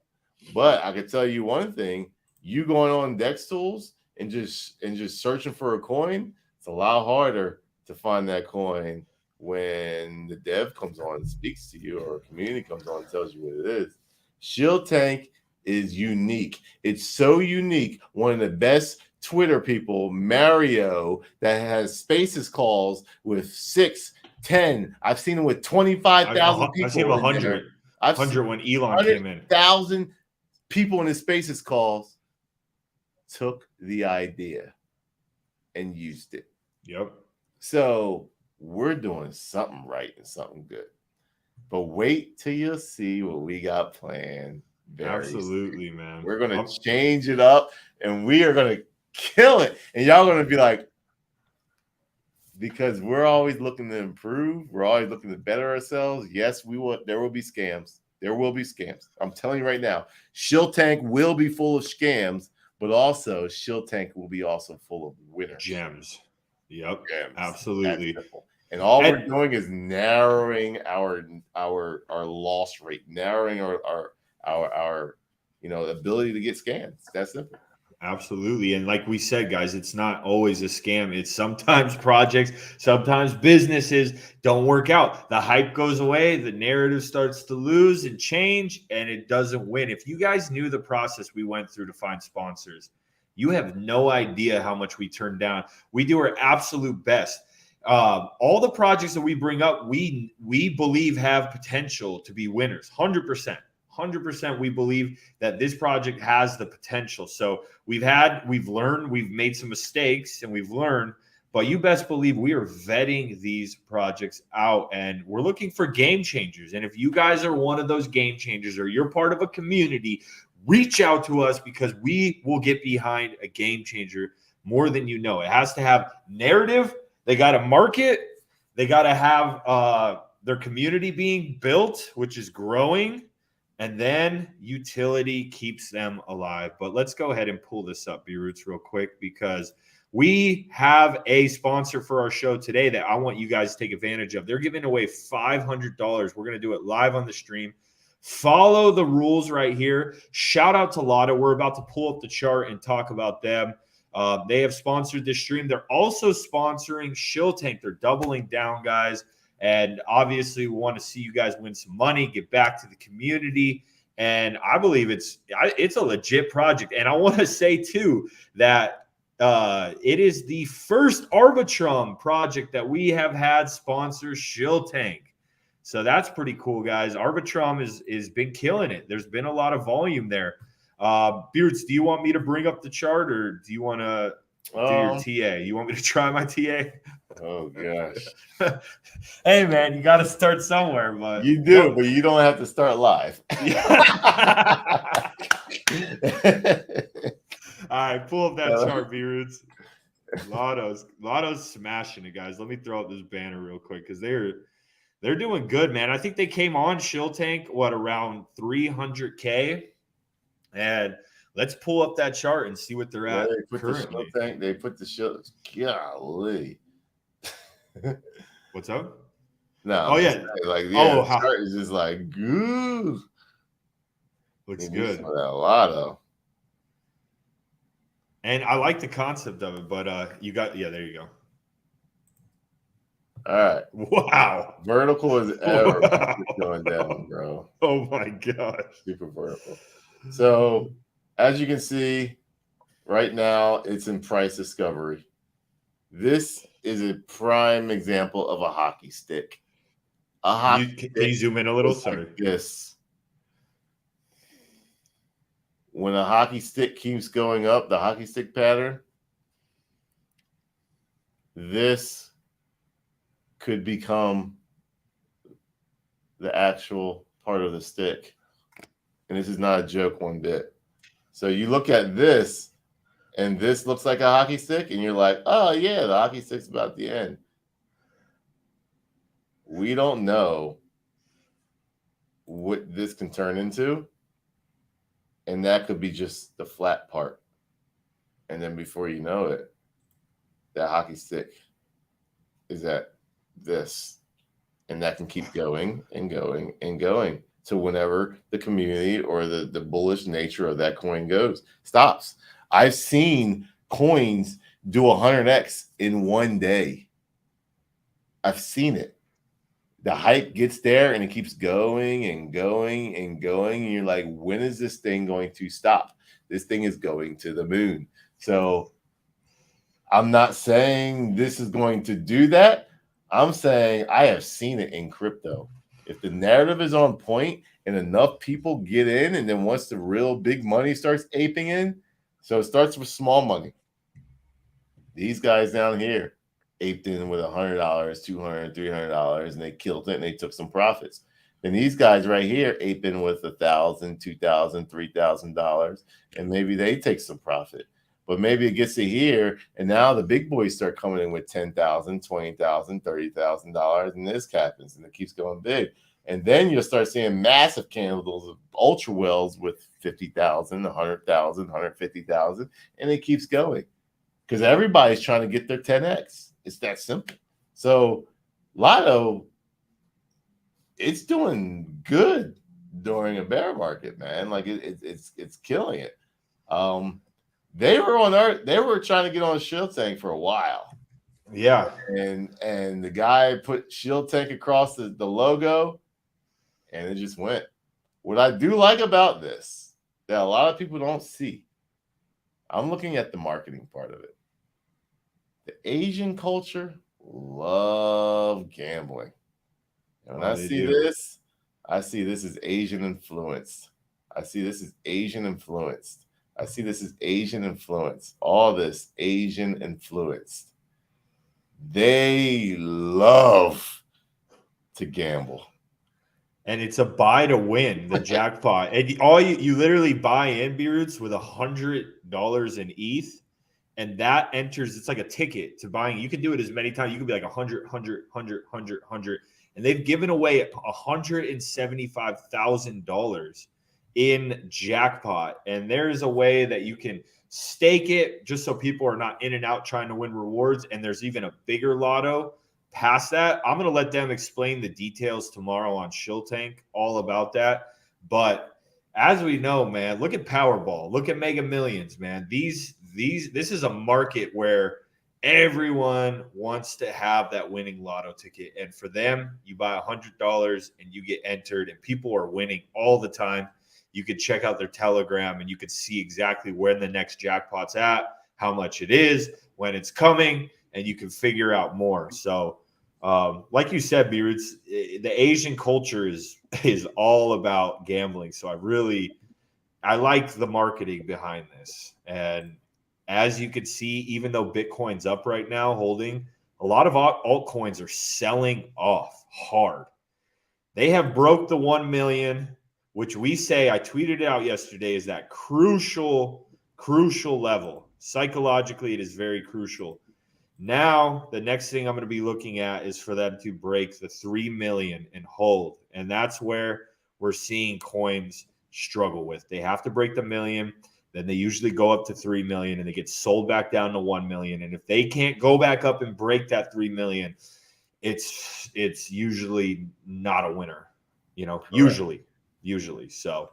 But I can tell you one thing, you going on Dex Tools and just searching for a coin, it's a lot harder to find that coin when the dev comes on and speaks to you, or a community comes on and tells you what it is. Shield Tank is unique. It's so unique. One of the best Twitter people, Mario, that has spaces calls with 6, 10. I've seen him with 25,000 people. I've seen him 100. 100 when Elon came in. 100,000 people in his spaces calls took the idea and used it. Yep. So we're doing something right and something good. But wait till you see what we got planned Absolutely, man. We're going to change it up, and we are going to kill it. And y'all going to be like, because we're always looking to improve. We're always looking to better ourselves. Yes, we will. There will be scams. There will be scams. I'm telling you right now, Shield Tank will be full of scams, but also Shield Tank will be also full of winners. Gems. Yep. Gems. Absolutely. And all we're doing is narrowing our loss rate, narrowing our ability to get scams. That's simple. Absolutely. And like we said, guys, it's not always a scam. It's sometimes projects, sometimes businesses don't work out. The hype goes away, the narrative starts to lose and change, and it doesn't win. If you guys knew the process we went through to find sponsors, you have no idea how much we turned down. We do our absolute best. All the projects that we bring up, we believe have potential to be winners. 100%, we believe that this project has the potential. So we've learned, we've made some mistakes, and we've learned, but you best believe we are vetting these projects out, and we're looking for game changers. And if you guys are one of those game changers, or you're part of a community, reach out to us, because we will get behind a game changer more than you know. It has to have narrative. They got to market. They got to have their community being built, which is growing. And then utility keeps them alive. But let's go ahead and pull this up, B-Roots, real quick, because we have a sponsor for our show today that I want you guys to take advantage of. They're giving away $500. We're going to do it live on the stream. Follow the rules right here. Shout out to Lotto. We're about to pull up the chart and talk about them. They have sponsored this stream. They're also sponsoring Shield Tank. They're doubling down, guys. And obviously, we want to see you guys win some money, get back to the community. And I believe it's a legit project. And I want to say, too, that it is the first Arbitrum project that we have had sponsor Shield Tank. So that's pretty cool, guys. Arbitrum is been killing it. There's been a lot of volume there. Beards, do you want me to bring up the chart, or do you want to do your TA? You want me to try my TA? Oh, gosh. Hey, man, you got to start somewhere. But you do, but you don't have to start live. All right, pull up that chart, B-Roots. Lotto's smashing it, guys. Let me throw up this banner real quick, because they're doing good, man. I think they came on Shield Tank, around 300K. And let's pull up that chart and see what they're at currently. They put the Shield. Golly. What's up? No. Oh, yeah. The chart is just like, goo. Looks good. A Lotto. And I like the concept of it, but there you go. All right. Wow. Vertical is ever going down, bro. Oh, my gosh. Super vertical. So, as you can see, right now, it's in price discovery. This is a prime example of a hockey stick. Can you zoom in a little? Sorry. Like this. When a hockey stick keeps going up, the hockey stick pattern, this could become the actual part of the stick. And this is not a joke one bit. So you look at this, and this looks like a hockey stick, and you're like, oh, yeah, the hockey stick's about the end. We don't know what this can turn into, and that could be just the flat part. And then before you know it, that hockey stick is at this, and that can keep going and going and going to whenever the community or the bullish nature of that coin stops. I've seen coins do 100x in one day. I've seen it. The hype gets there and it keeps going and going and going. And you're like, when is this thing going to stop? This thing is going to the moon. So I'm not saying this is going to do that. I'm saying I have seen it in crypto. If the narrative is on point and enough people get in, and then once the real big money starts aping in, so it starts with small money. These guys down here aped in with $100, $200, $300, and they killed it and they took some profits. then these guys right here aping with $1,000, $2,000, $3,000, and maybe they take some profit. But maybe it gets to here, and now the big boys start coming in with $10,000, $20,000, $30,000, and this happens, and it keeps going big. And then you'll start seeing massive candles of ultra wells with 50,000, 100,000, 150,000, and it keeps going because everybody's trying to get their 10x. It's that simple. So Lotto, it's doing good during a bear market, man. Like it's killing it. They were trying to get on a shield tank for a while. Yeah. And the guy put shield tank across the logo, and it just went. What I do like about this that a lot of people don't see, I'm looking at the marketing part of it. The Asian culture love gambling. And when I see this is Asian influenced. I see this is Asian influenced. I see this is Asian influence. All this Asian influenced. They love to gamble. And it's a buy to win the jackpot. And you literally buy in B-Roots with $100 in ETH, and that enters. It's like a ticket to buying. You can do it as many times. You can be like 100, 100, 100, 100, 100. And they've given away $175,000 in jackpot. And there's a way that you can stake it just so people are not in and out trying to win rewards. And there's even a bigger lotto past that. I'm going to let them explain the details tomorrow on Shill Tank, all about that. But as we know, man, look at Powerball, look at Mega Millions, man. This is a market where everyone wants to have that winning lotto ticket. And for them, you buy $100 and you get entered, and people are winning all the time. You could check out their Telegram and you could see exactly where the next jackpot's at, how much it is, when it's coming, and you can figure out more. So like you said, B-Roots, the Asian culture is all about gambling. So I like the marketing behind this. And as you can see, even though Bitcoin's up right now, holding, a lot of altcoins are selling off hard. They have broke the 1 million, which we say, I tweeted it out yesterday, is that crucial level. Psychologically, it is very crucial. Now, the next thing I'm going to be looking at is for them to break the 3 million and hold. And that's where we're seeing coins struggle with. They have to break the million. Then they usually go up to 3 million and they get sold back down to 1 million. And if they can't go back up and break that 3 million, it's usually not a winner, Correct. Usually. So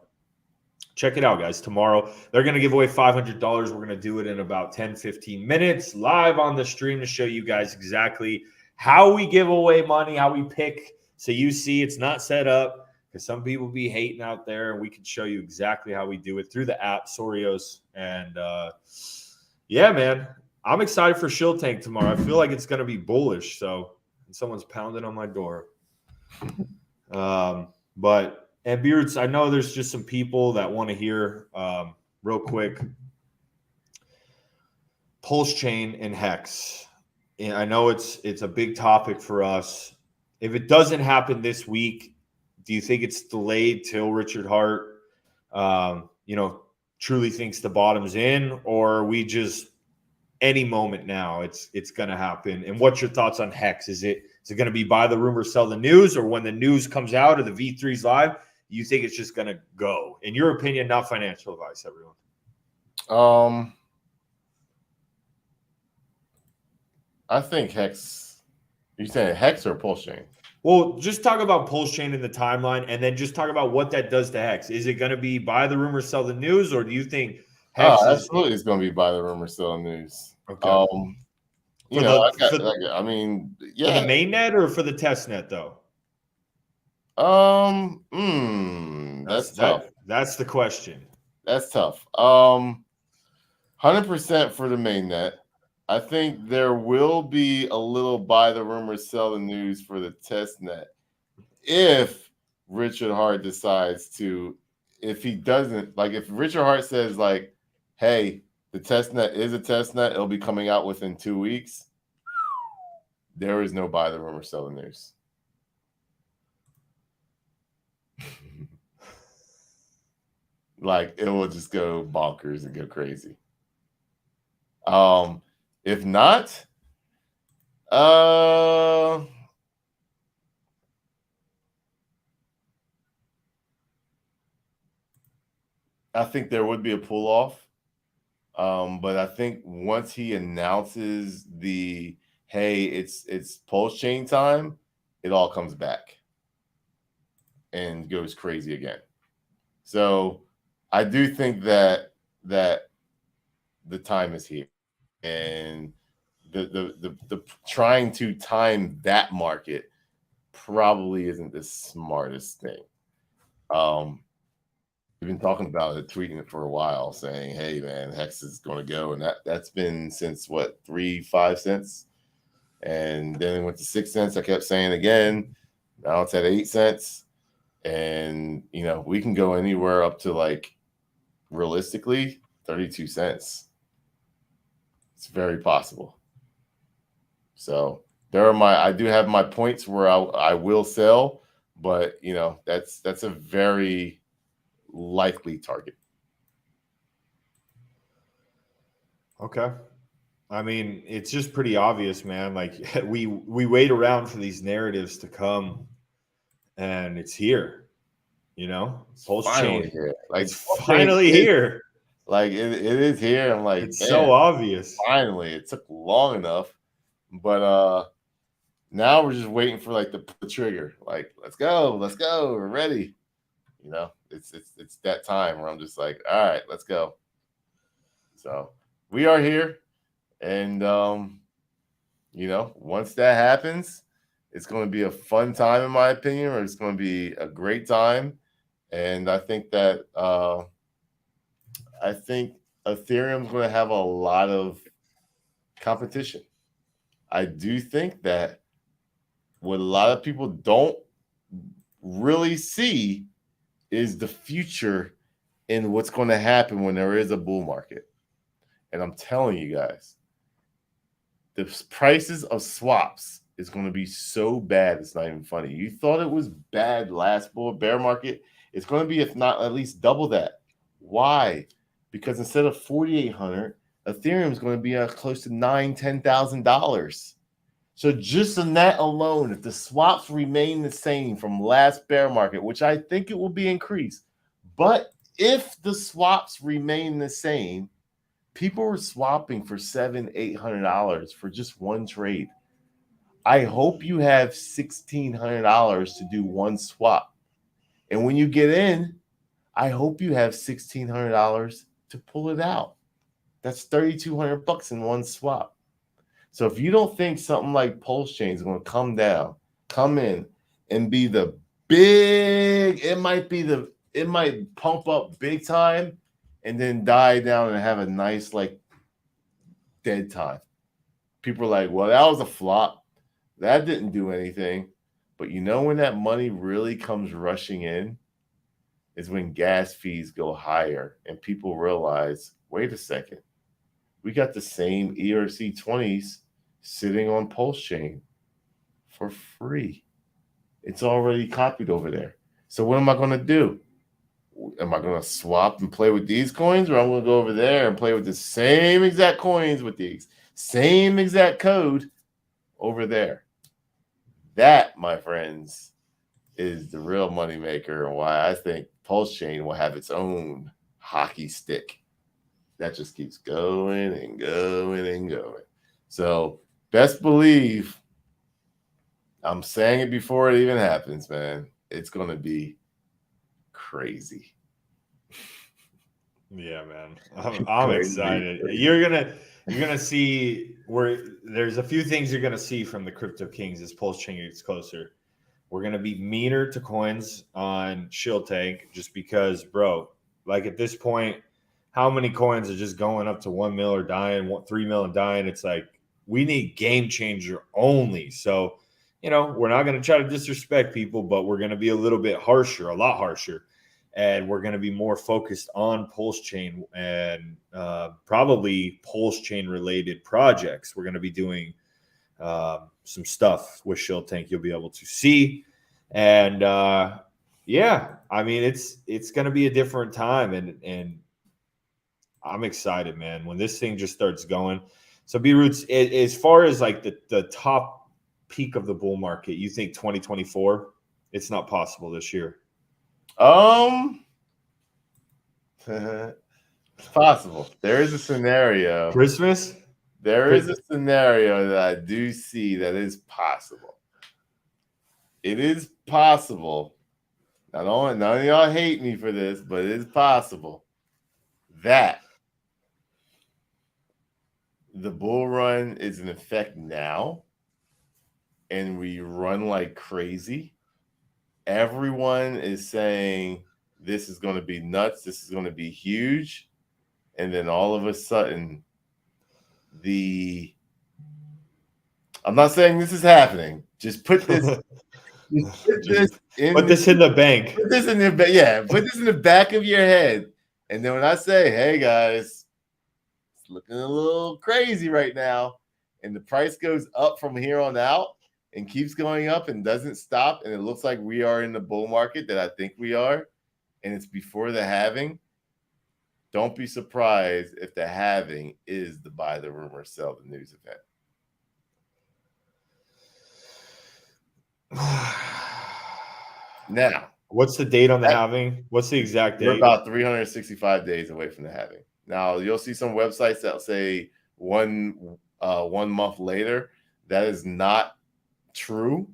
check it out, guys. Tomorrow, they're going to give away $500. We're going to do it in about 10, 15 minutes live on the stream to show you guys exactly how we give away money, how we pick. So you see it's not set up, because some people be hating out there, and we can show you exactly how we do it through the app, Sorios. And yeah, man, I'm excited for Shill Tank tomorrow. I feel like it's going to be bullish. So someone's pounding on my door. And B-Roots, I know there's just some people that want to hear real quick. Pulsechain and Hex. And I know it's a big topic for us. If it doesn't happen this week, do you think it's delayed till Richard Hart, truly thinks the bottom's in, or are we just any moment now it's going to happen? And what's your thoughts on Hex? Is it going to be buy the rumor, sell the news, or when the news comes out or the V3's live, you think it's just going to go? In your opinion, not financial advice, everyone. I think Hex. Are you saying Hex or Pulsechain? Well, just talk about Pulsechain in the timeline, and then just talk about what that does to Hex. Is it going to be buy the rumor, sell the news, or do you think Hex absolutely it's going to be buy the rumor, sell the news? Okay. Yeah. For the mainnet or for the test net, though? That's tough. That's the question. That's tough. 100% for the mainnet. I think there will be a little buy the rumor, sell the news for the test net. If Richard Hart decides to, if he doesn't, like if Richard Hart says like, hey, the test net is a test net, it'll be coming out within 2 weeks, there is no buy the rumor, sell the news. Like it will just go bonkers and go crazy. If not, I think there would be a pull off. But I think once he announces the hey, it's pulse chain time, it all comes back and goes crazy again. So I do think that the time is here, and the trying to time that market probably isn't the smartest thing. We've been talking about it, tweeting it for a while, saying, "Hey, man, Hex is going to go," and that's been since what 3-5 cents, and then it went to 6 cents. I kept saying again. Now it's at 8 cents, and we can go anywhere up to like realistically 32 cents. It's very possible. So I do have my points where I will sell, but that's a very likely target. Okay. I mean, it's just pretty obvious, man. Like we wait around for these narratives to come, and it's here. Finally here. Like it's finally here. Like it is here. I'm like, it's so obvious. Finally, it took long enough, but now we're just waiting for like the trigger. Like, let's go, we're ready. It's that time where I'm just like, all right, let's go. So we are here, and once that happens, it's going to be a fun time, in my opinion, or it's going to be a great time. And I think that Ethereum's going to have a lot of competition. I do think that what a lot of people don't really see is the future in what's going to happen when there is a bull market. And I'm telling you guys, the prices of swaps is going to be so bad, it's not even funny. You thought it was bad last bear market. It's going to be, if not at least double that. Why? Because instead of $4,800, Ethereum is going to be close to $9,000-$10,000. So just on that alone, if the swaps remain the same from last bear market, which I think it will be increased, but if the swaps remain the same, people were swapping for $700-$800 for just one trade. I hope you have $1,600 to do one swap. And when you get in, I hope you have $1,600 to pull it out. That's $3,200 in one swap. So if you don't think something like Pulsechain is going to come in and be the big, it might pump up big time and then die down and have a nice like dead time. People are like, well, that was a flop. That didn't do anything. But when that money really comes rushing in is when gas fees go higher and people realize, wait a second, we got the same ERC20s sitting on Pulsechain for free. It's already copied over there. So what am I going to do? Am I going to swap and play with these coins, or I'm going to go over there and play with the same exact coins with the same exact code over there? That, my friends, is the real moneymaker, and why I think Pulsechain will have its own hockey stick that just keeps going and going and going. So best believe, I'm saying it before it even happens, man. It's going to be crazy. Yeah, man. I'm excited. You're gonna see where there's a few things you're gonna see from the Cryptokings as Pulsechain gets closer. We're gonna be meaner to coins on Shieldtank just because, bro, like at this point, how many coins are just going up to 1 mil or dying, 3 mil and dying? It's like we need game changer only. So, we're not gonna try to disrespect people, but we're gonna be a little bit harsher, a lot harsher. And we're going to be more focused on Pulsechain and probably Pulsechain related projects. We're going to be doing some stuff with Shieldtank you'll be able to see. And Yeah, I mean it's going to be a different time, and I'm excited, man. When this thing just starts going. So B Roots, as far as like the top peak of the bull market, you think 2024? It's not possible this year. It's possible. There is a scenario. Christmas? There is a scenario that I do see that is possible. It is possible. None of y'all hate me for this, but it is possible that the bull run is in effect now and we run like crazy. Everyone is saying this is going to be nuts. This is going to be huge. And then all of a sudden, I'm not saying this is happening. Just put this, put this in the bank. Put this in the back of your head. And then when I say, hey guys, it's looking a little crazy right now, and the price goes up from here on out and keeps going up and doesn't stop, and it looks like we are in the bull market that I think we are, and it's before the halving, don't be surprised if the halving is the buy the rumor, sell the news event. Now, what's the date on the halving? What's the exact date? We're about 365 days away from the halving. Now, you'll see some websites that say one month later. That is not true,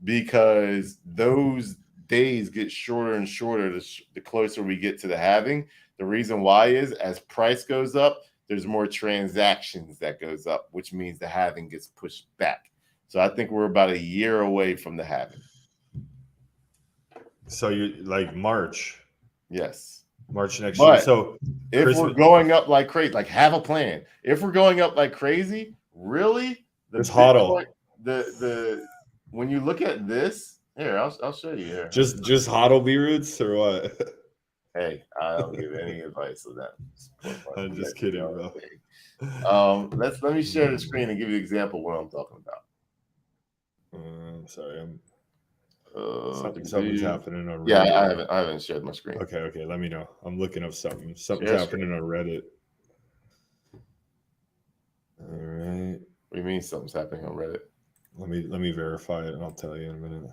because those days get shorter and shorter the closer we get to the halving. The reason why is as price goes up, there's more transactions that goes up, which means the halving gets pushed back. So I think we're about a year away from the halving. So you're like March. Yes. March next year. So if we're going up like crazy, like have a plan. If we're going up like crazy, really, it's hodl. When you look at this, here, I'll show you here. Just hodl B Roots or what? Hey, I don't give any advice on that. I'm just kidding, bro. Let me share the screen and give you an example of what I'm talking about. Sorry, something's happening on Reddit. Yeah, I haven't shared my screen. Okay, let me know. I'm looking up something. Something's happening on Reddit. All right. What do you mean something's happening on Reddit? Let me verify it and I'll tell you in a minute.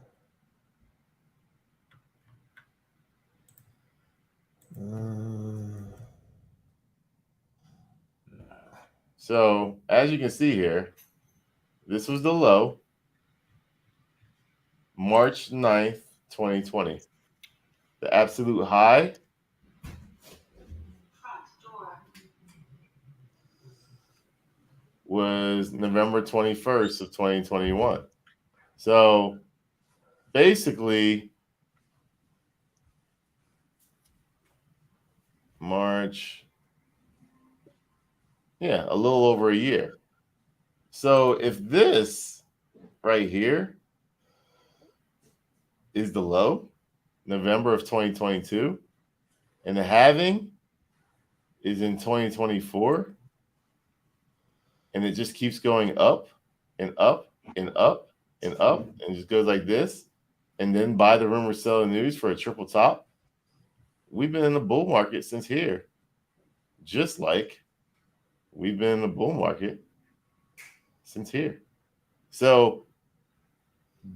So as you can see here, this was the low, March 9th, 2020. The absolute high was November 21st of 2021. So basically March, a little over a year. So if this right here is the low, November of 2022, and the halving is in 2024, and it just keeps going up and up and up and up, and just goes like this, and then buy the rumor, sell the news for a triple top, we've been in the bull market since here, just like we've been in the bull market since here. So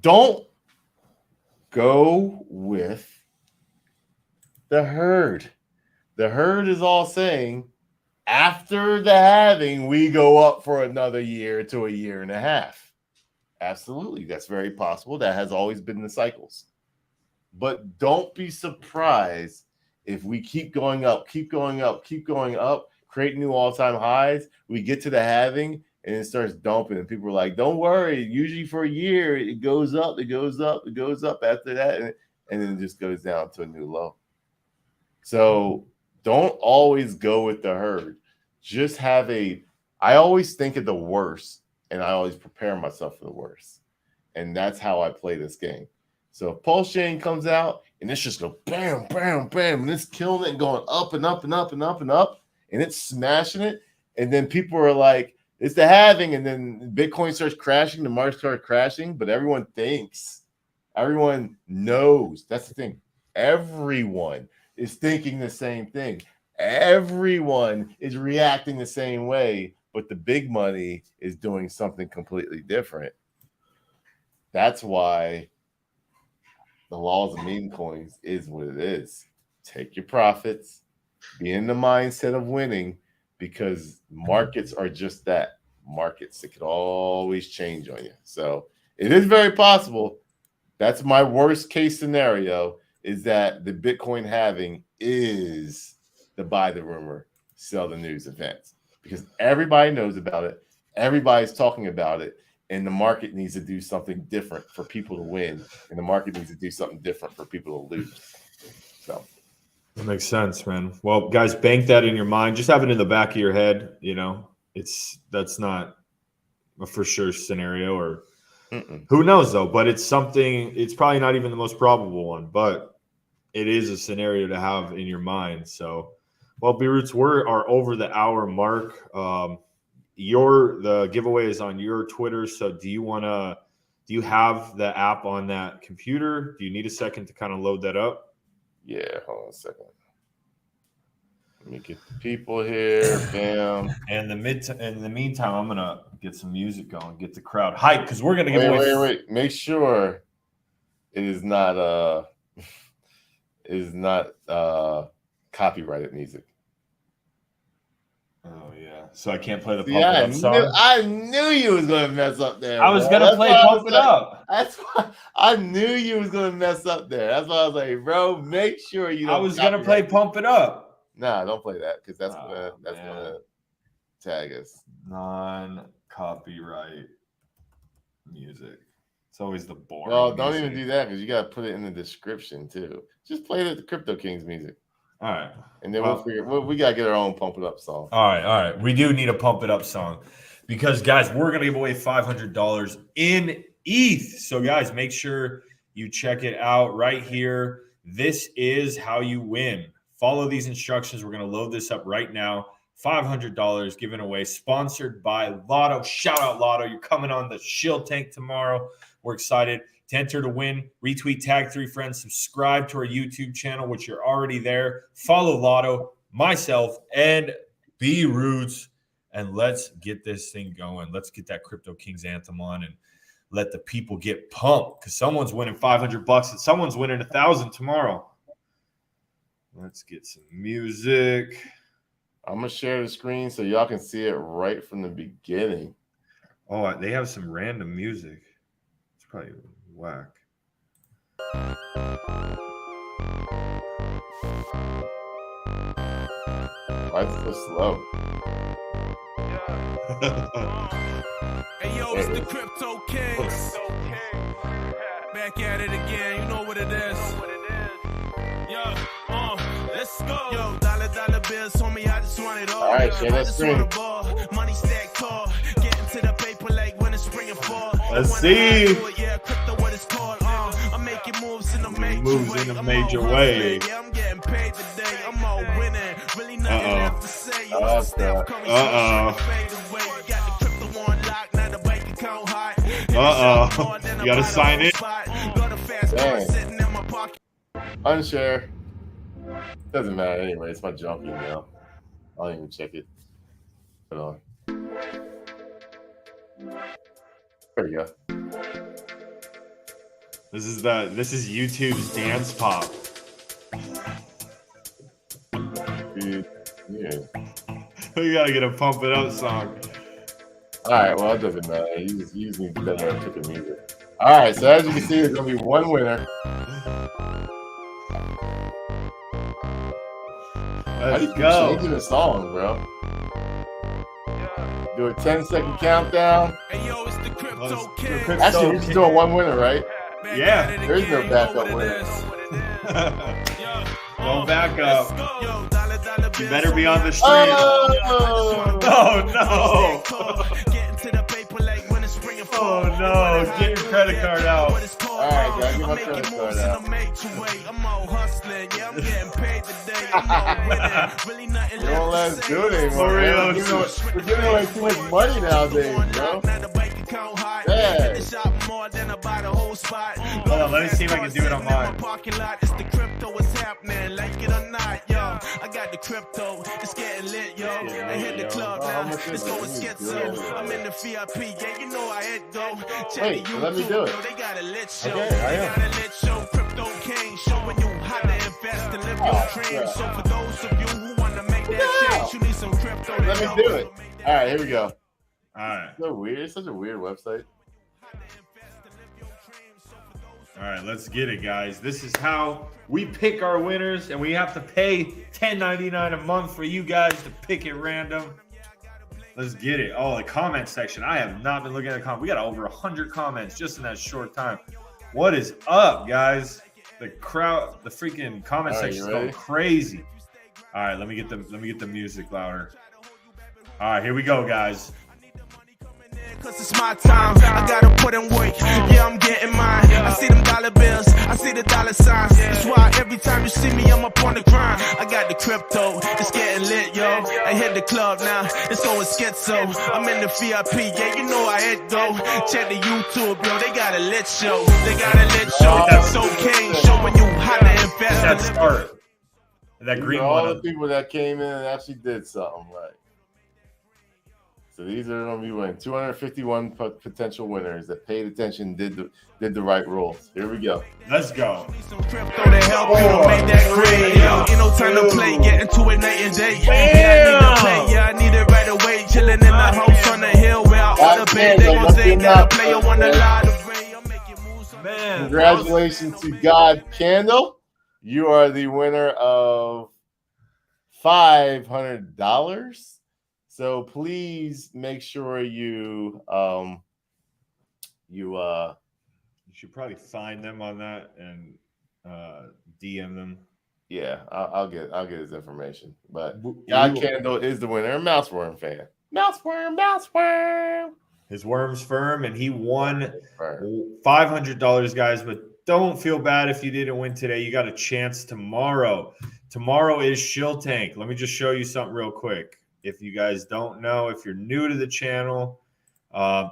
don't go with the herd. The herd is all saying after the halving, we go up for another year to a year and a half. Absolutely. That's very possible. That has always been the cycles. But don't be surprised if we keep going up, create new all-time highs, we get to the halving and it starts dumping, and people are like, don't worry, usually for a year it goes up after that, and then it just goes down to a new low. So don't always go with the herd. Just I always think of the worst, and I always prepare myself for the worst. And that's how I play this game. So if Pulsechain comes out and it's just go bam, bam, bam, and it's killing it and going up and up and up and up and up, and it's smashing it, and then people are like, it's the halving, and then Bitcoin starts crashing, the market starts crashing, but everyone knows. That's the thing. Everyone is thinking the same thing. Everyone is reacting the same way, but the big money is doing something completely different. That's why the laws of meme coins is what it is. Take your profits, be in the mindset of winning, because markets are just that, markets. It could always change on you. So it is very possible. That's my worst case scenario, is that the Bitcoin halving is the buy the rumor, sell the news event, because everybody knows about it. Everybody's talking about it. And the market needs to do something different for people to win. And the market needs to do something different for people to lose. So that makes sense, man. Well, guys, bank that in your mind. Just have it in the back of your head. You know, that's not a for sure scenario, or who knows though. But it's something. It's probably not even the most probable one, but it is a scenario to have in your mind. So, well, B-Roots, we are over the hour mark. The giveaway is on your Twitter. So do you have the app on that computer? Do you need a second to kind of load that up? Yeah, hold on a second. Let me get the people here. Bam. And in the meantime, I'm gonna get some music going, get the crowd hyped, because we're gonna give away. Wait. Make sure it is not copyrighted music. Oh yeah, so I can't play the pump Yeah, it up song. I knew you was gonna mess up there. I was gonna play pump it up. That's why I knew you was gonna mess up there. That's why I was like, bro, make sure you don't. I was gonna play pump it up. Nah, don't play that, because that's gonna tag us. Non-copyright music. It's always the boring. Well, don't music. even do that, because you gotta put it in the description too. Just play the Cryptokings music. All right. And then we'll figure. We gotta get our own pump it up song. All right. We do need a pump it up song, because guys, we're gonna give away $500 in ETH. So guys, make sure you check it out right here. This is how you win. Follow these instructions. We're gonna load this up right now. $500 given away, sponsored by Lotto. Shout out Lotto. You're coming on the Shield Tank tomorrow. We're excited. To enter to win, retweet, tag 3 friends, subscribe to our YouTube channel, which you're already there. Follow Lotto, myself, and B-Roots, and let's get this thing going. Let's get that Cryptokings anthem on and let the people get pumped, because someone's winning $500 and someone's winning 1,000 tomorrow. Let's get some music. I'm gonna share the screen so y'all can see it right from the beginning. Oh, they have some random music. It's probably whack. Why is it so slow? Hey yo, it's the Cryptokings. Back at it again, you know what it is. Yo, let's go. Yo, dollar bills, homie, I just want it all. All right, share that screen. Money stacked tall, getting to the paper like when it's spring and fall. Let's see. Yeah, crypto, what it's called. I'm making moves in a major way. Yeah, I'm getting paid today. I'm all winning. Really nothing left to say. Yo, Steph Curry, fade away. Got the crypto on lock, now the bank account hot. You gotta sign in. Unshare. Doesn't matter anyway. It's my junk email. I don't even check it. Hold on. There we go. This is YouTube's dance pop. Dude, yeah. We gotta get a pump it up song. All right, well, it doesn't matter. You just need better at picking music. All right, so as you can see, there's gonna be one winner. Let's go. Changing the song, bro. Do a 10-second countdown. Hey yo, it's the Cryptokings. Actually, we're just doing one winner, right? Yeah. There's no backup winner. Don't back up. You better be on the street. Oh, no. Oh no, get your credit card out. Alright, guys, get my credit card out. I'm all hustling, yeah, I'm getting paid today. I'm all winning. Really nothing You don't let us do it anymore. For real. We're giving away too much money nowadays, bro. Now the bank account high. Yeah. The shop more than about a whole spot. Hold on, let me see if I can do it on mine. Parking lot, it's the crypto, what's happening? Like it or not, yo. I got the crypto, it's getting lit, yo. I hit the club now, it's going schizo. I'm in the VIP, yeah, you know I hit go. Wait, let me do it. Yo, they got a lit show. Okay, They got a lit show, Cryptokings, showing you how to invest and live your dreams. So for those of you who want to make that change, you need some crypto to Let help me do you it. make that All right, here we go. All right. So weird. It's such a weird website. All right, let's get it, guys. This is how we pick our winners, and we have to pay $10.99 a month for you guys to pick it random. Let's get it. Oh, the comment section. I have not been looking at the comments. We got over 100 comments just in that short time. What is up, guys? The crowd, the freaking comment section is going crazy. All right, let me get the music louder. All right, here we go, guys. Cause it's my time, I gotta put in work. Yeah, I'm getting mine. I see them dollar bills, I see the dollar signs. That's why every time you see me, I'm up on the grind. I got the crypto, it's getting lit, yo. I hit the club now, it's going schizo. I'm in the VIP, yeah, you know I hit go. Check the YouTube, yo, they got a lit show. They got a lit show, that's okay. Showing you how to invest. That start. That green all one. the people that came in and actually did something right. So these are going to be winning. 251 potential winners that paid attention, did the right rules. Here we go. Let's go. Some crypto to help you to make that grade, yo. Ain't no time to play, get into it night and day. Yeah, I need to play, yeah, I need it right away. Chilling in the house on the hill where I ought to be. They gon' say that I play, I want a lot of way. I'm making moves. Man, Congratulations to God Candle. You are the winner of $500. So please make sure you should probably find them on that and DM them. Yeah, I'll get his information. But God Candle is the winner. Mouseworm fan. Mouseworm. His worm's firm, and he won $500, guys. But don't feel bad if you didn't win today. You got a chance tomorrow. Tomorrow is Shill Tank. Let me just show you something real quick. If you guys don't know, if you're new to the channel,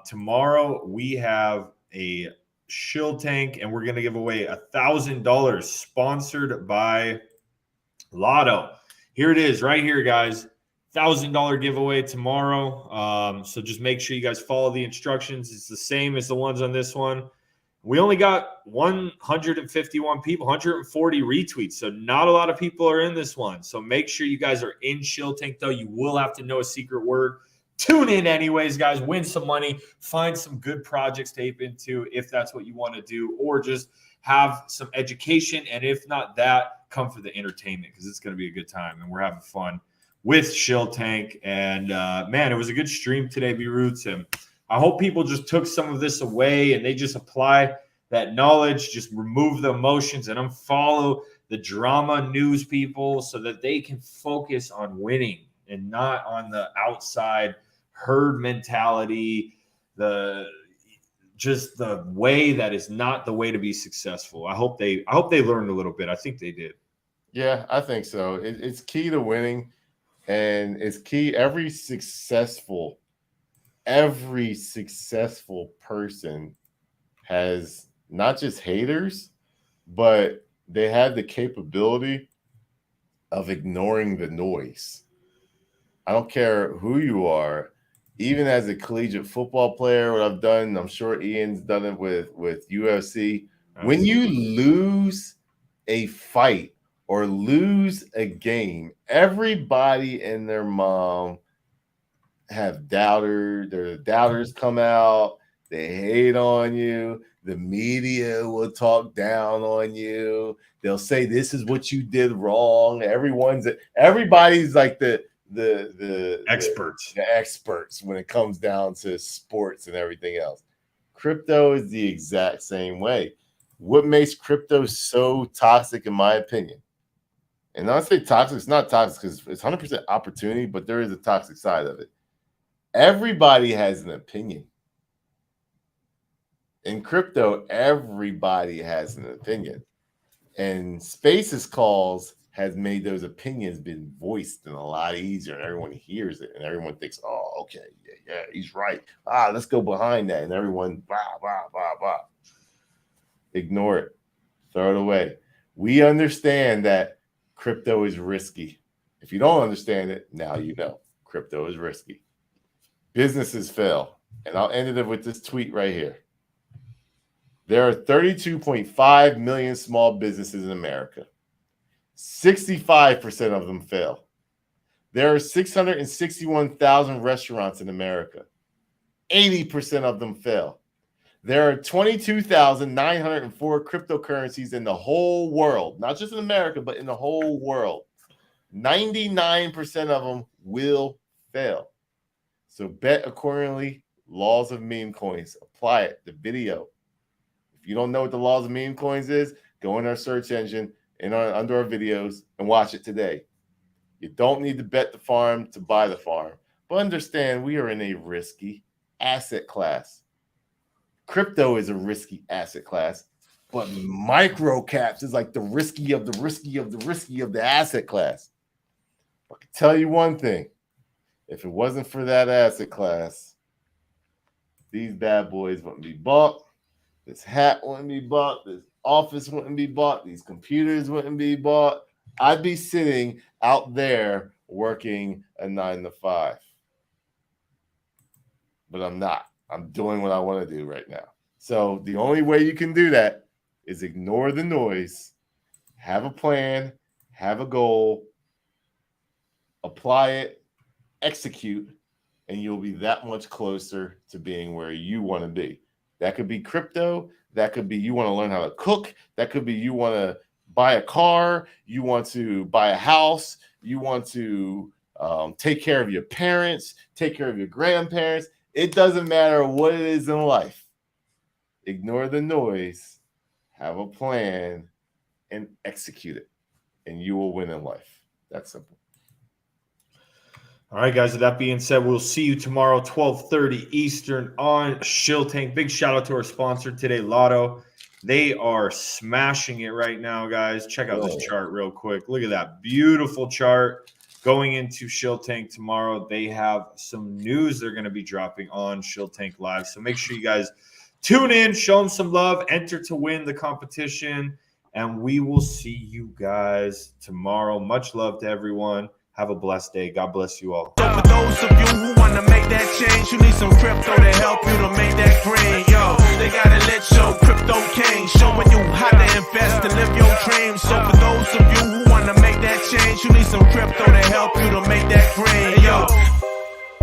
tomorrow we have a Shill Tank, and we're going to give away $1,000 sponsored by Lotto. Here it is right here, guys. $1,000 giveaway tomorrow. So just make sure you guys follow the instructions. It's the same as the ones on this one. We only got 151 people, 140 retweets. So not a lot of people are in this one. So make sure you guys are in Shill Tank, though. You will have to know a secret word. Tune in anyways, guys. Win some money. Find some good projects to ape into if that's what you want to do, or just have some education. And if not that, come for the entertainment, because it's going to be a good time. And we're having fun with Shill Tank. And, man, it was a good stream today, B-Roots. And I hope people just took some of this away and they just apply that knowledge, just remove the emotions and unfollow the drama news people so that they can focus on winning and not on the outside herd mentality, the way that is not the way to be successful. I hope they learned a little bit. I think they did. Yeah, I think so. It's key to winning, and it's key. Every successful person has not just haters, but they have the capability of ignoring the noise. I don't care who you are, even as a collegiate football player, what I've done, I'm sure Ian's done it with UFC. When you lose a fight or lose a game, everybody and their mom have doubters. Their doubters come out. They hate on you. The media will talk down on you. They'll say this is what you did wrong. Everybody's like the experts. The experts when it comes down to sports and everything else. Crypto is the exact same way. What makes crypto so toxic, in my opinion? And not say toxic, it's not toxic because it's 100% opportunity, but there is a toxic side of it. Everybody has an opinion. In crypto, everybody has an opinion. And Spaces calls has made those opinions been voiced and a lot easier, and everyone hears it, and everyone thinks, oh, okay, yeah, he's right. Let's go behind that, and everyone, blah. Ignore it. Throw it away. We understand that crypto is risky. If you don't understand it, now you know. Crypto is risky. Businesses fail. And I'll end it with this tweet right here. There are 32.5 million small businesses in America. 65% of them fail. There are 661,000 restaurants in America. 80% of them fail. There are 22,904 cryptocurrencies in the whole world, not just in America, but in the whole world. 99% of them will fail. So bet accordingly. Laws of meme coins. Apply it. The video. If you don't know what the laws of meme coins is, go in our search engine and under our videos and watch it today. You don't need to bet the farm to buy the farm. But understand, we are in a risky asset class. Crypto is a risky asset class, but micro caps is like the risky of the risky of the risky of the asset class. I can tell you one thing. If it wasn't for that asset class, these bad boys wouldn't be bought. This hat wouldn't be bought. This office wouldn't be bought. These computers wouldn't be bought. I'd be sitting out there working a 9-to-5. But I'm not. I'm doing what I want to do right now. So the only way you can do that is ignore the noise, have a plan, have a goal, apply it, execute, and you'll be that much closer to being where you want to be. That could be crypto. That could be you want to learn how to cook. That could be you want to buy a car. You want to buy a house. You want to take care of your parents, take care of your grandparents. It doesn't matter what it is in life. Ignore the noise, have a plan, and execute it, and you will win in life. That's simple. All right, guys, with that being said, we'll see you tomorrow, 12:30 Eastern on Shill Tank. Big shout out to our sponsor today, Lotto. They are smashing it right now, guys. Check out this chart real quick. Look at that beautiful chart. Going into Shill Tank tomorrow, they have some news they're going to be dropping on Shill Tank Live. So make sure you guys tune in, show them some love, enter to win the competition, and we will see you guys tomorrow. Much love to everyone. Have a blessed day. God bless you all. So for those of you who want to make that change, you need some crypto to help you to make that green. Yo, they got to let you